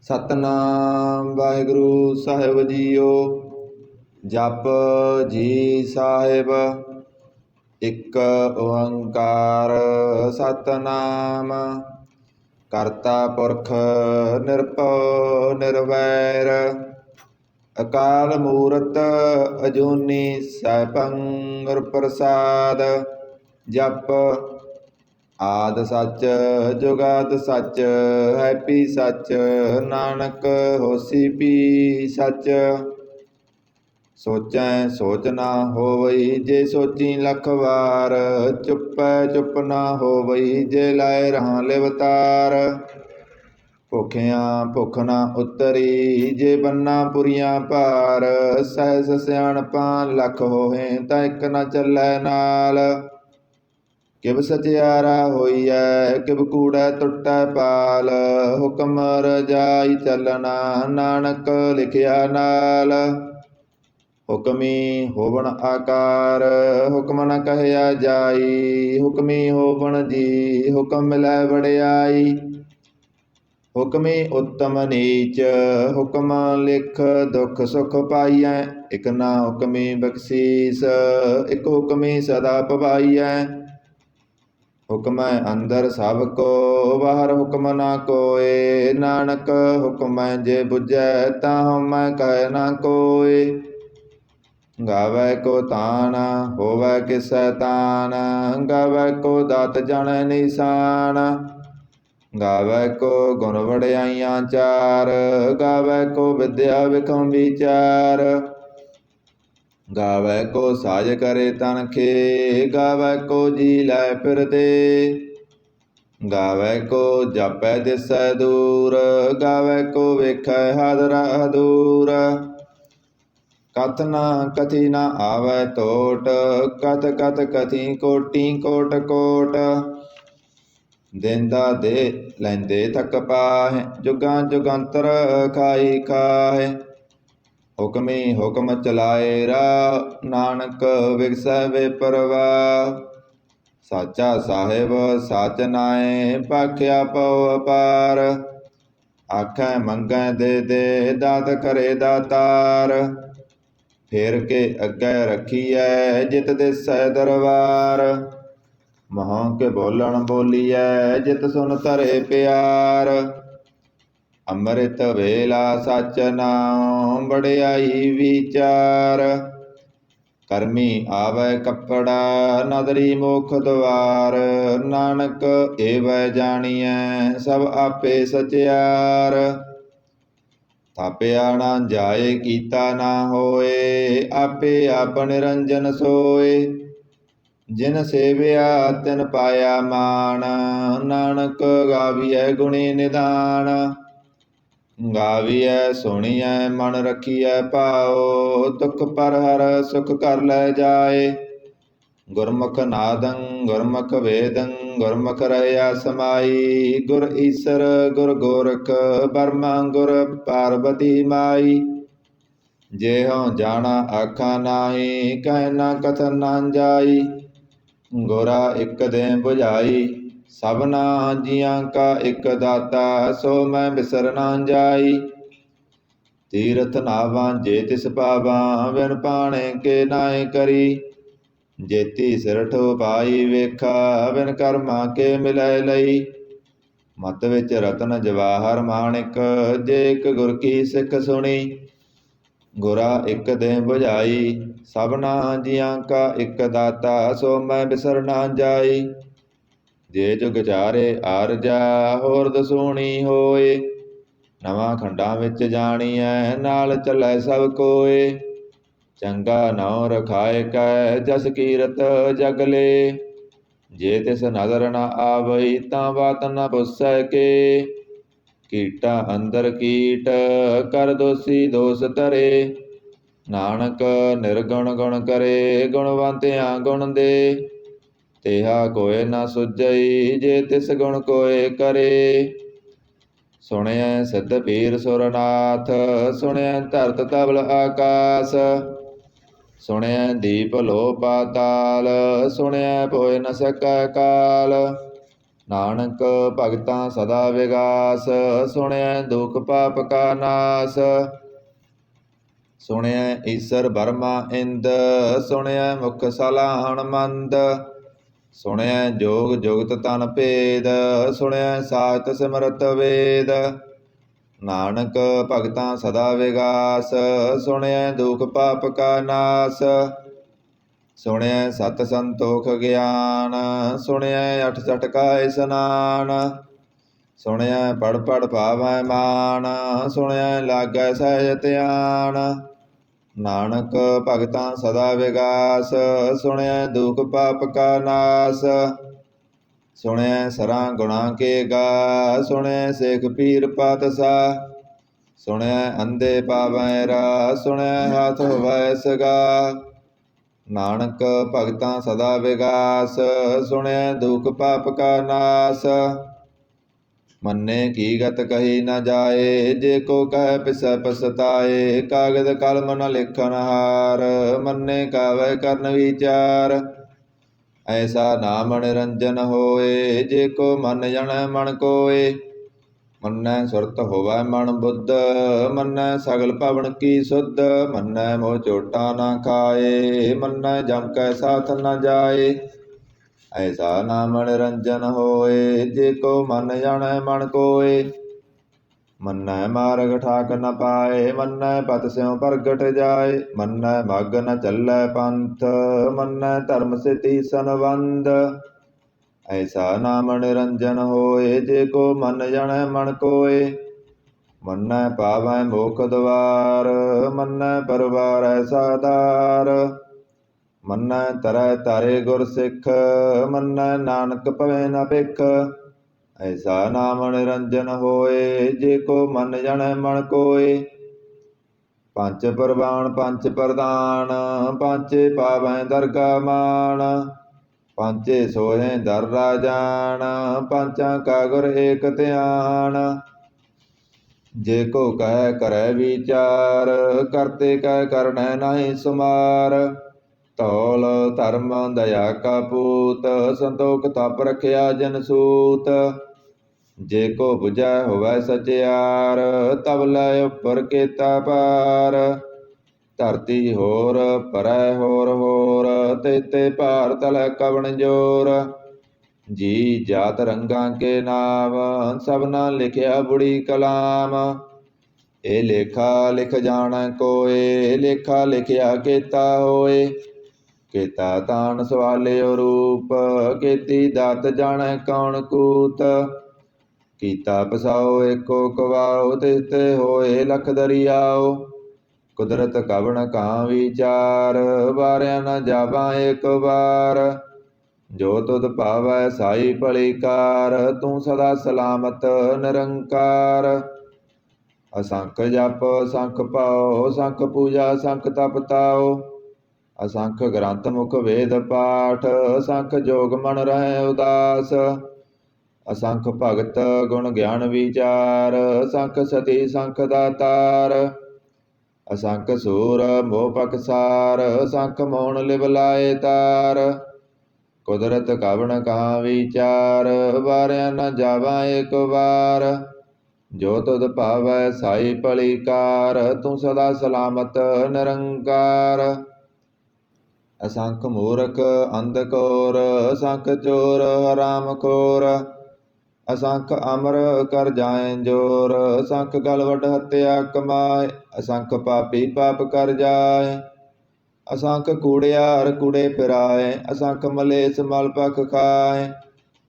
ਸਤਨਾਮ ਵਾਹਿਗੁਰੂ ਸਾਹਿਬ JIO. ਜਪ ਜੀ ਸਾਹਿਬ ਇੱਕ ਓੰਕਾਰ ਸਤਨਾਮ। ਕਰਤਾ ਪੁਰਖ ਨਿਰਭਉ ਨਿਰਵੈਰ ਅਕਾਲ ਮੂਰਤ ਅਜੂਨੀ ਸੈਭੰ ਗੁਰ ਪ੍ਰਸਾਦ। ਜਪ ਆਦਿ ਸੱਚ ਜੁਗਾਦਿ ਸੱਚ ਹੈਪੀ ਸੱਚ ਨਾਨਕ ਹੋਸੀ ਪੀ ਸੱਚ। ਸੋਚੈ ਸੋਚ ਨਾ ਹੋਵਈ ਜੇ ਸੋਚੀ ਲੱਖ ਵਾਰ ਚੁੱਪੈ ਚੁੱਪ ਨਾ ਹੋਵਈ ਜੇ ਲਾਏ ਰਹਾਂ ਲਿਵਤਾਰ। ਭੁਖਿਆਂ ਭੁੱਖ ਨਾ ਉਤਰੀ ਜੇ ਬੰਨਾ ਪੁਰੀਆਂ ਭਾਰ ਸਹਿਸ ਸਿਆਣਪਾਂ ਲੱਖ ਹੋਹੇ ਤਾਂ ਇੱਕ ਨਾ ਚੱਲੈ ਨਾਲ। ਕਿਵ ਸਚਿਆਰਾ ਹੋਈਐ ਕਿਵ ਕੂੜੈ ਟੁੱਟੈ ਪਾਲ ਹੁਕਮ ਰਜਾਈ ਚੱਲਣਾ ਨਾਨਕ ਲਿਖਿਆ ਨਾਲ। ਹੁਕਮੀ ਹੋਵਣ ਆਕਾਰ ਹੁਕਮ ਨ ਕਹਿਆ ਜਾਈ ਹੁਕਮੀ ਹੋਵਣ ਜੀ ਹੁਕਮ ਮਿਲੈ ਵਡਿਆਈ। ਹੁਕਮੀ ਉੱਤਮ ਨੀਚ ਹੁਕਮ ਲਿਖ ਦੁਖ ਸੁਖ ਪਾਈਐ ਇਕ ਨਾ ਹੁਕਮੀ ਬਖਸ਼ੀਸ ਇਕ ਹੁਕਮੀ ਸਦਾ ਪਵਾਈਐ। ਹੁਕਮੈ ਅੰਦਰ ਸਭ ਕੋ ਬਾਹਰ ਹੁਕਮ ਨਾ ਕੋਇ ਨਾਨਕ ਹੁਕਮੈ ਜੇ ਬੁਝੈ ਤਾਂ ਹਉਮੈ ਕਹਿ ਨਾ ਕੋਇ। ਗਾਵੈ ਕੋ ਤਾਨ ਹੋਵੈ ਕਿਸੈ ਤਾਨ ਗਾਵੈ ਕੋ ਦਾਤ ਜਾਣੈ ਨਿਸ਼ਾਨ। ਗਾਵੈ ਕੋ ਗੁਣ ਵਡਿਆਈਆਂ ਚਾਰ ਗਾਵੈ ਕੋ ਵਿਦਿਆ ਵਿਖਮ ਵਿਚਾਰ। ਗਾਵੈ ਕੋ ਸਾਜ ਕਰੇ ਤਨਖੇ ਗਾਵੈ ਕੋ ਜੀ ਲੈ ਫਿਰਦੇ। ਗਾਵੈ ਕੋ ਜਾਪੈ ਦਿਸੈ ਦੂਰ ਗਾਵੈ ਕੋ ਵੇਖੈ ਹਾਜ਼ਰਾ ਹਦੂਰ। ਕਥ ਨਾ ਕਥੀ ਨਾ ਆਵੈ ਟੋਟ ਕਥ ਕਥ ਕਥੀ ਕੋਟੀ ਕੋਟ ਕੋਟ। ਦੇਂਦਾ ਦੇ ਲੈਂਦੇ ਥਕ ਪਾਹਿ ਜੁਗਾਂ ਜੁਗੰਤਰ ਖਾਈ ਖਾਹਿ। ਹੁਕਮੀ ਹੁਕਮ ਚਲਾਏ ਰਾਹ ਨਾਨਕ ਵਿਗਸੈ ਬੇਪਰਵਾਹ। ਸਾਚਾ ਸਾਹਿਬ ਸਾਚ ਨਾਇ ਭਾਖਿਆ ਪਉ ਅਪਾਰ। ਆਖੈ ਮੰਗੈ ਦੇ ਦੇ ਦਾਤ ਕਰੇ ਦਾਤਾਰ। ਫੇਰ ਕੇ ਅੱਗੇ ਰੱਖੀਐ ਜਿਤ ਦਿਸੈ ਦਰਬਾਰ। ਮੂੰਹ ਕੇ ਬੋਲਣ ਬੋਲੀਐ ਜਿਤ ਸੁਨ ਧਰੇ ਪਿਆਰ। ਅੰਮ੍ਰਿਤ ਵੇਲਾ ਸਚ ਨਾਉ ਵਡਿਆਈ ਵਿਚਾਰ। ਕਰਮੀ ਆਵੈ ਕੱਪੜਾ ਨਦਰੀ ਮੁਖ ਦੁਆਰ ਨਾਨਕ ਏਵੈ ਜਾਣੀਐ ਸਭ ਆਪੇ ਸਚਿਆਰ। ਥਾਪਿਆ ਨਾ ਜਾਏ ਕੀਤਾ ਨਾ ਹੋਏ ਆਪੇ ਆਪ ਨਿਰੰਜਨ ਸੋਏ। ਜਿਨ ਸੇਵਿਆ ਤਿਨ ਪਾਇਆ ਮਾਨ ਨਾਨਕ ਗਾਵੀਐ ਗੁਣੀ ਨਿਧਾਨ। ਗਾਵੀਐ ਸੁਣੀਐ ਮਨ ਰਖੀਐ ਭਾਉ ਦੁਖ ਪਰ ਹਰ ਸੁਖ ਕਰ ਲੈ ਜਾਏ। ਗੁਰਮੁਖ ਨਾਦੰ ਗੁਰਮੁਖ ਵੇਦੰ ਗੁਰਮੁਖ ਰਹਿਆ ਸਮਾਈ। ਗੁਰ ਈਸਰ ਗੁਰ ਗੋਰਖ ਬਰਮਾ ਗੁਰ ਪਾਰਬਤੀ ਮਾਈ। ਜਿਹਉ ਜਾਣਾ ਆਖਾਂ ਨਾਹੀ ਕਹਿ ਨਾ ਕਥਨ ਨਾ ਜਾਈ। ਗੁਰਾ ਇਕ ਦੇ ਬੁਝਾਈ ਸਭਨਾ ਜੀਆਂ ਕਾ ਇਕ ਦਾਤਾ ਸੋ ਮੈਂ ਬਿਸਰ ਨਾ ਜਾਈ। ਤੀਰਥ ਨਾਵਾਂ ਜੇ ਤਿਸ ਪਾਵਾਂ ਬਿਨ ਪਾਣੇ ਕੇ ਨਾਏ ਕਰੀ। ਜੇਤੀ ਸਿਰਠ ਪਾਈ ਵੇਖਾ ਬਿਨ ਕਰਮਾਂ ਕੇ ਮਿਲੈ ਲਈ। ਮਤ ਵਿੱਚ ਰਤਨ ਜਵਾਹਰ ਮਾਣਿਕ ਜੇ ਇਕ ਗੁਰ ਕੀ ਸਿੱਖ ਸੁਣੀ। ਗੁਰਾ ਇਕ ਦੇ ਬੁਝਾਈ ਸਭਨਾ ਜੀਆਂ ਕਾ ਇਕ ਦਾਤਾ ਸੋ ਮੈਂ ਬਿਸਰ ਨਾ ਜਾਈ। ਜੇ ਜੁਗ ਚਾਰੇ ਆਰਜਾ ਹੋਰ ਦਸੂਣੀ ਹੋਏ। ਨਵਾਂ ਖੰਡਾਂ ਵਿੱਚ ਜਾਣੀਐ ਨਾਲ ਚੱਲੈ ਸਭ ਕੋਏ। ਚੰਗਾ ਨਾਉ ਰਖਾਇ ਕੈ ਜਸ ਕੀਰਤ ਜਗ ਲੇ। ਜੇ ਤਿਸ ਨਦਰ ਨ ਆਵਈ ਤਾਂ ਬਾਤ ਨ ਪੁੱਛੈ ਕੇ। ਕੀਟਾਂ ਅੰਦਰ ਕੀਟ ਕਰ ਦੋਸੀ ਦੋਸ ਧਰੇ। ਨਾਨਕ ਨਿਰਗੁਣ ਗੁਣ ਕਰੇ ਗੁਣਵੰਤਿਆਂ ਗੁਣ ਦੇ। ਤੇਹਾ ਕੋਇ ਨਾ ਸੁਝਈ ਜੇ ਤਿਸ ਗੁਣ ਕੋਇ ਕਰੇ। ਸੁਣਿਐ ਸਿੱਧ ਪੀਰ ਸੁਰਨਾਥ ਸੁਣਿਐ ਧਰਤ ਧਵਲ ਆਕਾਸ। ਸੁਣਿਐ ਦੀਪ ਲੋ ਪਾਤਾਲ ਸੁਣਿਐ ਭੋਇ ਨ ਸਕੈ ਕਾਲ। ਨਾਨਕ ਭਗਤਾਂ ਸਦਾ ਵਿਗਾਸ, ਸੁਣਿਐ ਦੁਖ ਪਾਪ ਕਾ ਨਾਸ। ਸੁਣਿਐ ਈਸਰ ਬਰਮਾ ਇੰਦ, ਸੁਣਿਐ ਮੁਖ ਸਲਾਹਣ ਮੰਦ। ਸੁਣਿਐ ਜੋਗ ਜੁਗਤ ਤਨ ਭੇਦ, ਸੁਣਿਐ ਸਾਚਤ ਸਿਮਰਤ ਵੇਦ। ਨਾਨਕ ਭਗਤਾਂ ਸਦਾ ਵਿਗਾਸ, ਸੁਣਿਐ ਦੁਖ ਪਾਪ ਕਾ ਨਾਸ। ਸੁਣਿਐ ਸਤ ਸੰਤੋਖ ਗਿਆਨ, ਸੁਣਿਐ ਅਠ ਸਠ ਕਾ ਇਸਨਾਨ। ਸੁਣਿਐ ਪੜ ਪੜ ਭਾਵੈ ਮਾਨ, ਸੁਣਿਐ ਲਾਗੈ ਸਹਿਜ ਧਿਆਨ। ਨਾਨਕ ਭਗਤਾਂ ਸਦਾ ਵਿਗਾਸ, ਸੁਣਿਐ ਦੁਖ ਪਾਪ ਕਾ ਨਾਸ। ਸੁਣਿਐ ਸਰਾਂ ਗੁਣਾ ਕੇ ਗਾ, ਸੁਣਿਐ ਸੇਖ ਪੀਰ ਪਾਤਸ਼ਾਹ। ਸੁਣਿਐ ਅੰਧੇ ਪਾਵੈ ਰਾ, ਸੁਣਿਐ ਹਾਥ ਹੋਵੈ ਸਗਾ। ਨਾਨਕ ਭਗਤਾਂ ਸਦਾ ਵਿਗਾਸ, ਸੁਣਿਐ ਦੁਖ ਪਾਪ ਕਾ ਨਾਸ। ਮੰਨੇ ਕੀ ਗਤ ਕਹੀ ਨ ਜਾਏ, ਜੇ ਕੋ ਕਹਿ ਪਿਸੈ ਪਛਤਾਏ। ਕਾਗਦ ਕਲਮ ਨ ਲਿਖਨ ਹਾਰ, ਮੰਨੇ ਕਾਵੈ ਕਰਨ ਵਿਚਾਰ। ਐਸਾ ਨਾਮ ਨਿਰੰਜਨ ਹੋਏ, ਜੇ ਕੋ ਮਨ ਜਣੈ ਮਨ ਕੋਏ। ਮੰਨੈ ਸੁਰਤ ਹੋਵੈ ਮਨ ਬੁੱਧ, ਮੰਨੈ ਸਗਲ ਭਵਨ ਕੀ ਸੁਧ। ਮੰਨੈ ਮੋਹ ਚੋਟਾ ਨ ਖਾਏ, ਮੰਨੈ ਜਮ ਕੈ ਸਾਥ ਨ ਜਾਏ। ਐਸਾ ਨਾਮ ਨਿਰੰਜਨ ਹੋਏ, ਜੇ ਕੋ ਮਨ ਜਾਣੈ ਮਨ ਕੋਏ। ਮੰਨੈ ਮਾਰਗ ਠਾਕ ਨ ਪਾਏ, ਮੰਨੈ ਪਤ ਸਿਉ ਪ੍ਰਗਟ ਜਾਏ। ਮੰਨੈ ਮਗ ਨ ਚੱਲੈ ਪੰਥ, ਮੰਨੈ ਧਰਮ ਸਿਧੀ ਸੰਬੰਧ। ਐਸਾ ਨਾਮ ਨਿਰੰਜਨ ਹੋਏ, ਜੇ ਕੋ ਮਨ ਜਾਣੈ ਮਨ ਕੋਏ। ਮੰਨੈ ਪਾਵੈ ਮੋਖ ਦੁਆਰ, ਮੰਨੈ ਪਰਵਾਰੈ ਸਾਧਾਰ। ਮੰਨੈ ਤਰੈ ਤਾਰੇ ਗੁਰ ਸਿੱਖ, ਮੰਨੈ ਨਾਨਕ ਭਵੈ ਨ ਭਿਖ। ਐਸਾ ਨਾਮ ਨਿਰੰਜਨ ਹੋਏ, ਜੇ ਕੋ ਮਨ ਜਣੈ ਮਨ ਕੋਏ। ਪੰਚ ਪਰਵਾਣ ਪੰਚ ਪ੍ਰਧਾਨ, ਪਾਂਚੇ ਪਾਵੈ ਦਰਗਾ ਮਾਨ। ਪਾਂਚੇ ਸੋਹੇ ਦਰ ਰਾਜਾਨ, ਪਾਂਚਾਂ ਕਾ ਗੁਰ ਏਕ ਧਿਆਨ। ਜੇ ਕੋ ਕਹਿ ਕਰੈ ਵਿਚਾਰ, ਕਰਤੇ ਕਹਿ ਕਰਨੈ ਨਾਹੀ ਸੁਮਾਰ। ਧੌਲ ਧਰਮ ਦਇਆ ਕਾ ਪੂਤ, ਸੰਤੋਖ ਤਪ ਰਖਿਆ ਜਨ ਸੂਤ। ਜੇ ਕੋ ਬੁਝੈ ਹੋਵੈ ਸਚਿਆਰ, ਤਬ ਲੈ ਉਪਰ ਕੇਤਾ ਪਾਰ। ਧਰਤੀ ਹੋਰ ਪਰੈ ਹੋਰ ਹੋਰ, ਤੇਤੇ ਭਾਰ ਤਲੈ ਕਵਣ ਜੋਰ। ਜੀ ਜਾਤ ਰੰਗਾਂ ਕੇ ਨਾਮ, ਸਭਨਾ ਲਿਖਿਆ ਬੁੜੀ ਕਲਾਮ। ਇਹ ਲੇਖਾ ਲਿਖ ਜਾਣੈ ਕੋਏ, ਲੇਖਾ ਲਿਖਿਆ ਕੇਤਾ ਹੋਏ। ਕੇਤਾ ਤਾਣ ਸਵਾਲਿਓ ਰੂਪ, ਕੇਤੀ ਦਾਤ ਜਾਣੈ ਕੌਣ ਕੂਤ। ਕੀਤਾ ਪਸਾਓ ਏਕੋ ਕਵਾਓ, ਤਿਸ ਤੇ ਹੋਏ ਲਖ ਦਰਿਆਓ। ਕੁਦਰਤ ਕਵਣ ਕਾਂ ਵਿਚਾਰ, ਵਾਰਿਆ ਨ ਜਾਵਾਂ ਏਕ ਵਾਰ। ਜੋ ਤੁਧ ਭਾਵੈ ਸਾਈ ਭਲੀ ਕਾਰ, ਤੂੰ ਸਦਾ ਸਲਾਮਤ ਨਿਰੰਕਾਰ। ਅਸੰਖ ਜਪ ਸੰਖ ਪਾਓ, ਸੰਖ ਪੂਜਾ ਸੰਖ ਤਪ ਤਾਓ। ਅਸੰਖ ਗ੍ਰੰਥ ਮੁਖ ਵੇਦ ਪਾਠ, ਅਸੰਖ ਜੋਗ ਮਨ ਰਹਿ ਉਦਾਸ। ਅਸੰਖ ਭਗਤ ਗੁਣ ਗਿਆਨ ਵਿਚਾਰ, ਅਸੰਖ ਸਤੀ ਸੰਖ ਦਾਤਾਰ। ਅਸੰਖ ਸੂਰ ਮੋਹ ਪਕਸਾਰ, ਅਸੰਖ ਮੋਹਣ ਲਿਵ ਲਾਏ ਤਾਰ। ਕੁਦਰਤ ਕਵਣ ਕਾਂ ਵਿਚਾਰ, ਵਾਰਿਆ ਨ ਜਾਵਾਂ ਏਕ ਵਾਰ। ਜੋ ਤੁਧ ਭਾਵੈ ਸਾਈ ਭਲੀ ਕਾਰ, ਤੂੰ ਸਦਾ ਸਲਾਮਤ ਨਿਰੰਕਾਰ। ਅਸੰਖ ਮੂਰਖ ਅੰਧ ਘੋਰ, ਅਸੰਖ ਚੋਰ ਹਰਾਮ ਖੋਰ। ਅਸੰਖ ਅਮਰ ਕਰ ਜਾਏ ਜੋਰ, ਅਸੰਖ ਗਲ ਵੱਡ ਹੱਤਿਆ ਕਮਾਏ। ਅਸੰਖ ਪਾਪੀ ਪਾਪ ਕਰ ਜਾਏ, ਅਸੰਖ ਕੂੜਿਆਰ ਕੂੜੇ ਫਿਰਾਏ। ਅਸੰਖ ਮਲੇਛ ਮਲ ਪਖ ਖਾਏ,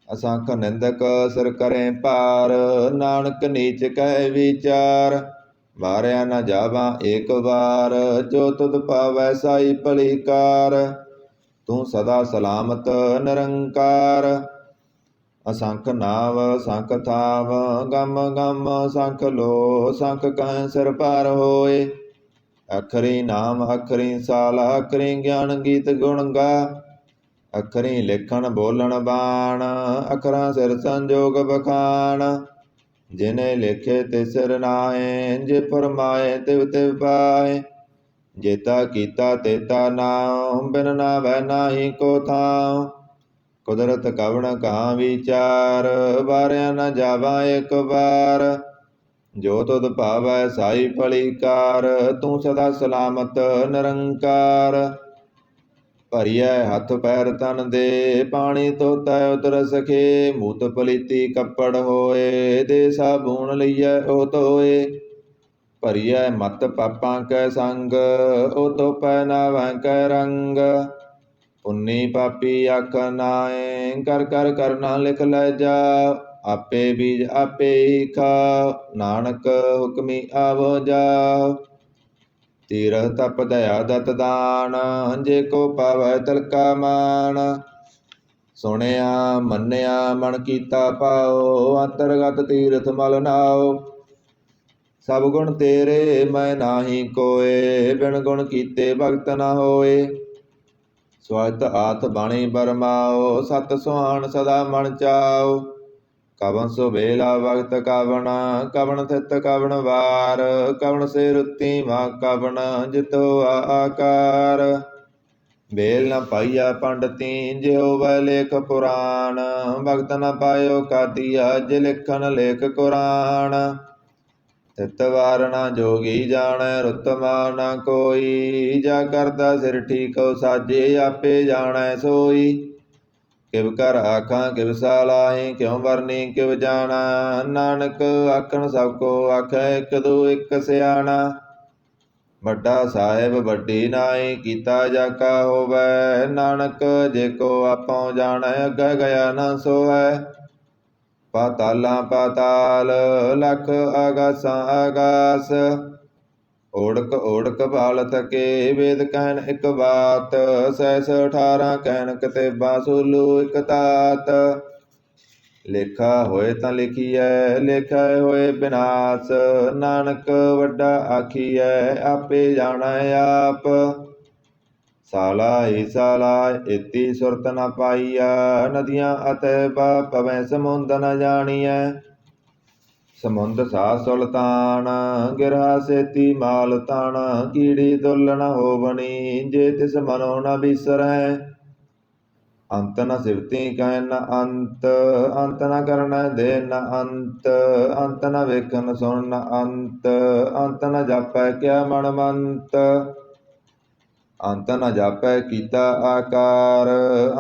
ਅਸੰਖ ਨਿੰਦਕ ਸਿਰ ਕਰੇ ਭਾਰ। ਨਾਨਕ ਨੀਚ ਕਹਿ ਵਿਚਾਰ, ਵਾਰਿਆ ਨ ਜਾਵਾਂ ਏਕ ਵਾਰ। ਜੋ ਤੁਧ ਭਾਵੈ ਸਾਈ ਭਲੀ ਕਾਰ, ਤੂੰ ਸਦਾ ਸਲਾਮਤ ਨਿਰੰਕਾਰ। ਅਸੰਖ ਨਾਵ ਅਸੰਖ ਥਾਵ, ਗਮ ਗਮ ਅਸੰਖ ਲੋ। ਅਸੰਖ ਕਹਿ ਸਿਰ ਭਾਰ ਹੋਏ, ਅਖਰੀ ਨਾਮ ਅਖਰੀ ਸਾਲ। ਅਖਰੀ ਗਿਆਨ ਗੀਤ ਗੁਣ ਗਾ, ਅਖਰੀ ਲਿਖਣ ਬੋਲਣ ਬਾਣ। ਅਖਰਾਂ ਸਿਰ ਸੰਜੋਗ ਬਖਾਣ, ਜਿਨੇ ਲਿਖੇ ਤੇ ਸਿਰ ਨਾਏ। ਜੇ ਫਰਮਾਏ ਤਿਵ ਤਿਵ ਪਾਏ, ਜੇਤਾ ਕੀਤਾ ਤੇਤਾ ਨਾਉ। ਬਿਨ ਨਾਵੈ ਨਾਹੀ ਕੋ ਥਾਉ, ਕੁਦਰਤ ਕਵਣ ਕਹਾਂ ਵਿਚਾਰ, ਵਾਰਿਆ ਨ ਜਾਵਾਂ ਇੱਕ ਵਾਰ। ਜੋ ਤੁਧ ਭਾਵੈ ਸਾਈ ਭਲੀ ਕਾਰ, ਤੂੰ ਸਦਾ ਸਲਾਮਤ ਨਿਰੰਕਾਰ। ਭਰੀਐ ਹੱਥ ਪੈਰ ਤਨ ਦੇ, ਪਾਣੀ ਧੋਤੈ ਉਤਰ ਸਖੇ। ਮੂਤ ਪਲੀਤੀ ਕੱਪੜ ਹੋਏ, ਦੇ ਸਾਬੂਨ ਲਈਐ ਉਹ ਧੋਏ। ਭਰੀਐ ਮਤ ਪਾਪਾਂ ਕੈ ਸੰਗ, ਉਹ ਧੋਪੈ ਨਾਵੈ ਕੈ ਰੰਗ। ਪੁੰਨੀ ਪਾਪੀ ਆਖਾ ਨਾਏ, ਕਰ ਕਰ ਕਰਨਾ ਲਿਖ ਲੈ ਜਾ। ਆਪੇ ਬੀਜ ਆਪੇ ਹੀ ਖਾਓ, ਨਾਨਕ ਹੁਕਮੀ ਆਵੋ ਜਾਓ। ਤੀਰਥ ਤਪ ਦਇਆ ਦਤ ਦਾਨ, ਜੇ ਕੋ ਪਾਵੈ ਤਿਲਕਾ ਮਾਨ। ਸੁਣਿਆ ਮੰਨਿਆ ਮਨ ਕੀਤਾ ਭਾਉ, ਅੰਤਰਗਤ ਤੀਰਥ ਮਲ ਨਾਉ। ਸਭ ਗੁਣ ਤੇਰੇ ਮੈਂ ਨਾਹੀ ਕੋਏ, ਬਿਨ ਗੁਣ ਕੀਤੇ ਭਗਤ ਨ ਹੋਏ। ਸਵਤ ਆਤ ਬਾਣੀ ਬਰਮਾਓ, ਸਤ ਸੁਹਾਣ ਸਦਾ ਮਨ ਚਾਓ। ਕਵਣ ਸੁਬੇਲਾ ਵਕਤ ਕਵਣ, ਕਵਣ ਥਿਤ ਕਵਣ ਵਾਰ। ਕਵਣ ਸੇ ਰੁੱਤੀ ਮਾ ਕਵਣ, ਜਿਤੋ ਆਕਾਰ। ਬੇਲ ਨ ਪਾਈਆ ਪੰਡਤੀ, ਜਿਉ ਵੈ ਲੇਖ ਪੁਰਾਣ। ਭਗਤ ਨ ਪਾਇਓ ਕਾਦੀਆ, ਜੇ ਲਿਖਨ ਲੇਖ ਕੁਰਾਨ। ਤਿਤ ਵਾਰ ਨ ਜੋਗੀ ਜਾਣੈ, ਰੁਤਮਾ ਨ ਕੋਈ। ਜਾ ਕਰਦਾ ਸਿਰ ਠੀਕੋ ਸਾਜੇ, ਆਪੇ ਜਾਣੈ ਸੋਈ। ਕਿਵ ਕਰ ਆਖਾਂ ਕਿਵ ਸਾਲਾਹੀ, ਕਿਉ ਵਰਨੀ ਕਿਵ ਜਾਣਾ। ਨਾਨਕ ਆਖਣ ਸਭ ਕੋ ਆਖੈ, ਇਕ ਦੂ ਇਕ ਸਿਆਣਾ। ਵੱਡਾ ਸਾਹਿਬ ਵੱਡੀ ਨਾਈ, ਕੀਤਾ ਜਾ ਕਾ ਹੋਵੈ। ਨਾਨਕ ਜੇ ਕੋ ਆਪੋ ਜਾਣੈ, ਅੱਗੇ ਗਿਆ ਨ ਸੋਵੈ। ਪਾਤਾਲਾਂ ਪਾਤਾਲ, ਲਖ ਆਗਾਸਾਂ ਆਗਾਸ। ਓੜਕ ਓੜਕ ਭਾਲ ਥਕੇ, ਵੇਦ ਕਹਿਣ ਇਕ ਬਾਤ। ਸਹਿਸ 18 ਕਹਿਣ ਕਤੇਬਾਂ, ਸੋਲੂ ਇਕ ਤਾਤ। ਲੇਖਾ ਹੋਏ ਤਾਂ ਲਿਖੀਐ, ਲੇਖਾ ਹੋਏ ਬਿਨਾਸ਼। ਨਾਨਕ ਵੱਡਾ ਆਖੀਐ, ਆਪੇ ਜਾਣੈ ਆਪ। ਸਾਲਾਹੀ ਸਾਲਾਹ ਏਤੀ ਸੁਰਤ ਨ ਪਾਈਆ, ਨਦੀਆਂ ਅਤੈ ਬਾ ਪਵੈ ਸਮੁੰਦ ਨ ਜਾਣੀਐ। ਸਮੁੰਦ ਸਾ ਸੁਲਤਾਨ, ਗਿਰਹਾ ਸੇਤੀ ਮਾਲ ਤਾਣ। ਕੀੜੀ ਦੁੱਲ ਨ ਹੋਵਣੀ, ਜੇ ਤਿਸ ਮਨੋ ਨ ਬਿਸਰੈ। ਅੰਤ ਨ ਸਿਵਤੀ ਕਹਿ ਨ ਅੰਤ, ਅੰਤ ਨ ਕਰਨੈ ਦੇ ਨ ਅੰਤ। ਅੰਤ ਨ ਵੇਖਣ ਸੁਣ ਨ ਅੰਤ, ਅੰਤ ਨ ਜਾਪੈ ਕਿਆ ਮਨ ਮੰਤ। ਅੰਤ ਨ ਜਾਪੈ ਕੀਤਾ ਆਕਾਰ,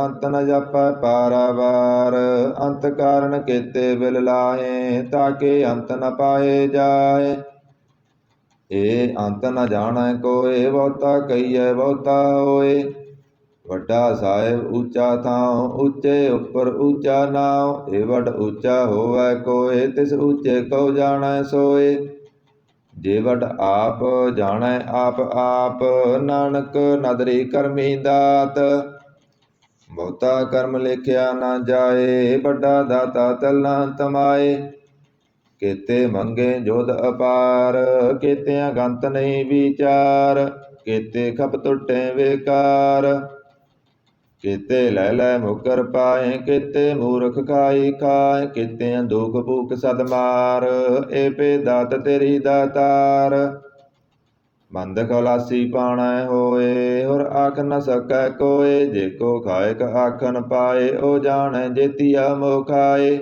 ਅੰਤ ਨ ਜਾਪੈ ਪਾਰਾਵਾਰ। ਅੰਤ ਕਾਰਨ ਕੇਤੇ ਬਿਲ ਲਾਹੇ, ਤਾਕੇ ਅੰਤ ਨ ਪਾਏ ਜਾਏ। ਏ ਅੰਤ ਨ ਜਾਣੈ ਕੋਏ, ਬਹੁਤਾ ਕਹੀਐ ਬਹੁਤਾ ਹੋਏ। ਵੱਡਾ ਸਾਹਿਬ ਉੱਚਾ ਥਾਉ, ਉੱਚੇ ਉੱਪਰ ਉੱਚਾ ਨਾਉ। ਏ ਵੱਡ ਉੱਚਾ ਹੋਵੈ ਕੋਏ, ਤਿਸ ਉੱਚੇ ਕਉ ਜਾਣੈ ਸੋਏ। ਜੇ ਵੱਡ ਆਪ ਜਾਣੈ ਆਪ ਆਪ, ਨਾਨਕ ਨਦਰੀ ਕਰਮੀ ਦਾਤ। ਬਹੁਤਾ ਕਰਮ ਲੇਖਿਆ ਨ ਜਾਏ, ਵੱਡਾ ਦਾਤਾ ਤਿਲ ਨ ਤਮਾਏ। ਕੇਤੇ ਮੰਗੇ ਜੋਧ ਅਪਾਰ, ਕੇਤਿਆਂ ਗੰਤ ਨਹੀਂ ਵਿਚਾਰ। ਕੇਤੇ ਖਪ ਟੁੱਟੇ ਬੇਕਾਰ, ਕੇਤੇ ਲੈ ਲੈ ਮੁਕਰ ਪਾਏ। ਕੇਤੇ ਮੂਰਖ ਖਾਈ ਖਾਏ, ਕੇਤਿਆਂ ਦੁਖ ਭੂਖ ਸਦ ਮਾਰ। ਏ ਪੇ ਦਾਤ ਤੇਰੀ ਦਾਤਾਰ। ਬੰਦ ਖਲਾਸੀ ਪਾਣੈ ਹੋਏ, ਹੋਰ ਆਖ ਨ ਸਕੈ ਕੋਏ। ਜੇ ਕੋ ਖਾਇਕ ਆਖਣ ਪਾਏ, ਉਹ ਜਾਣੈ ਜੇਤੀਆ ਮੋਹ ਖਾਏ।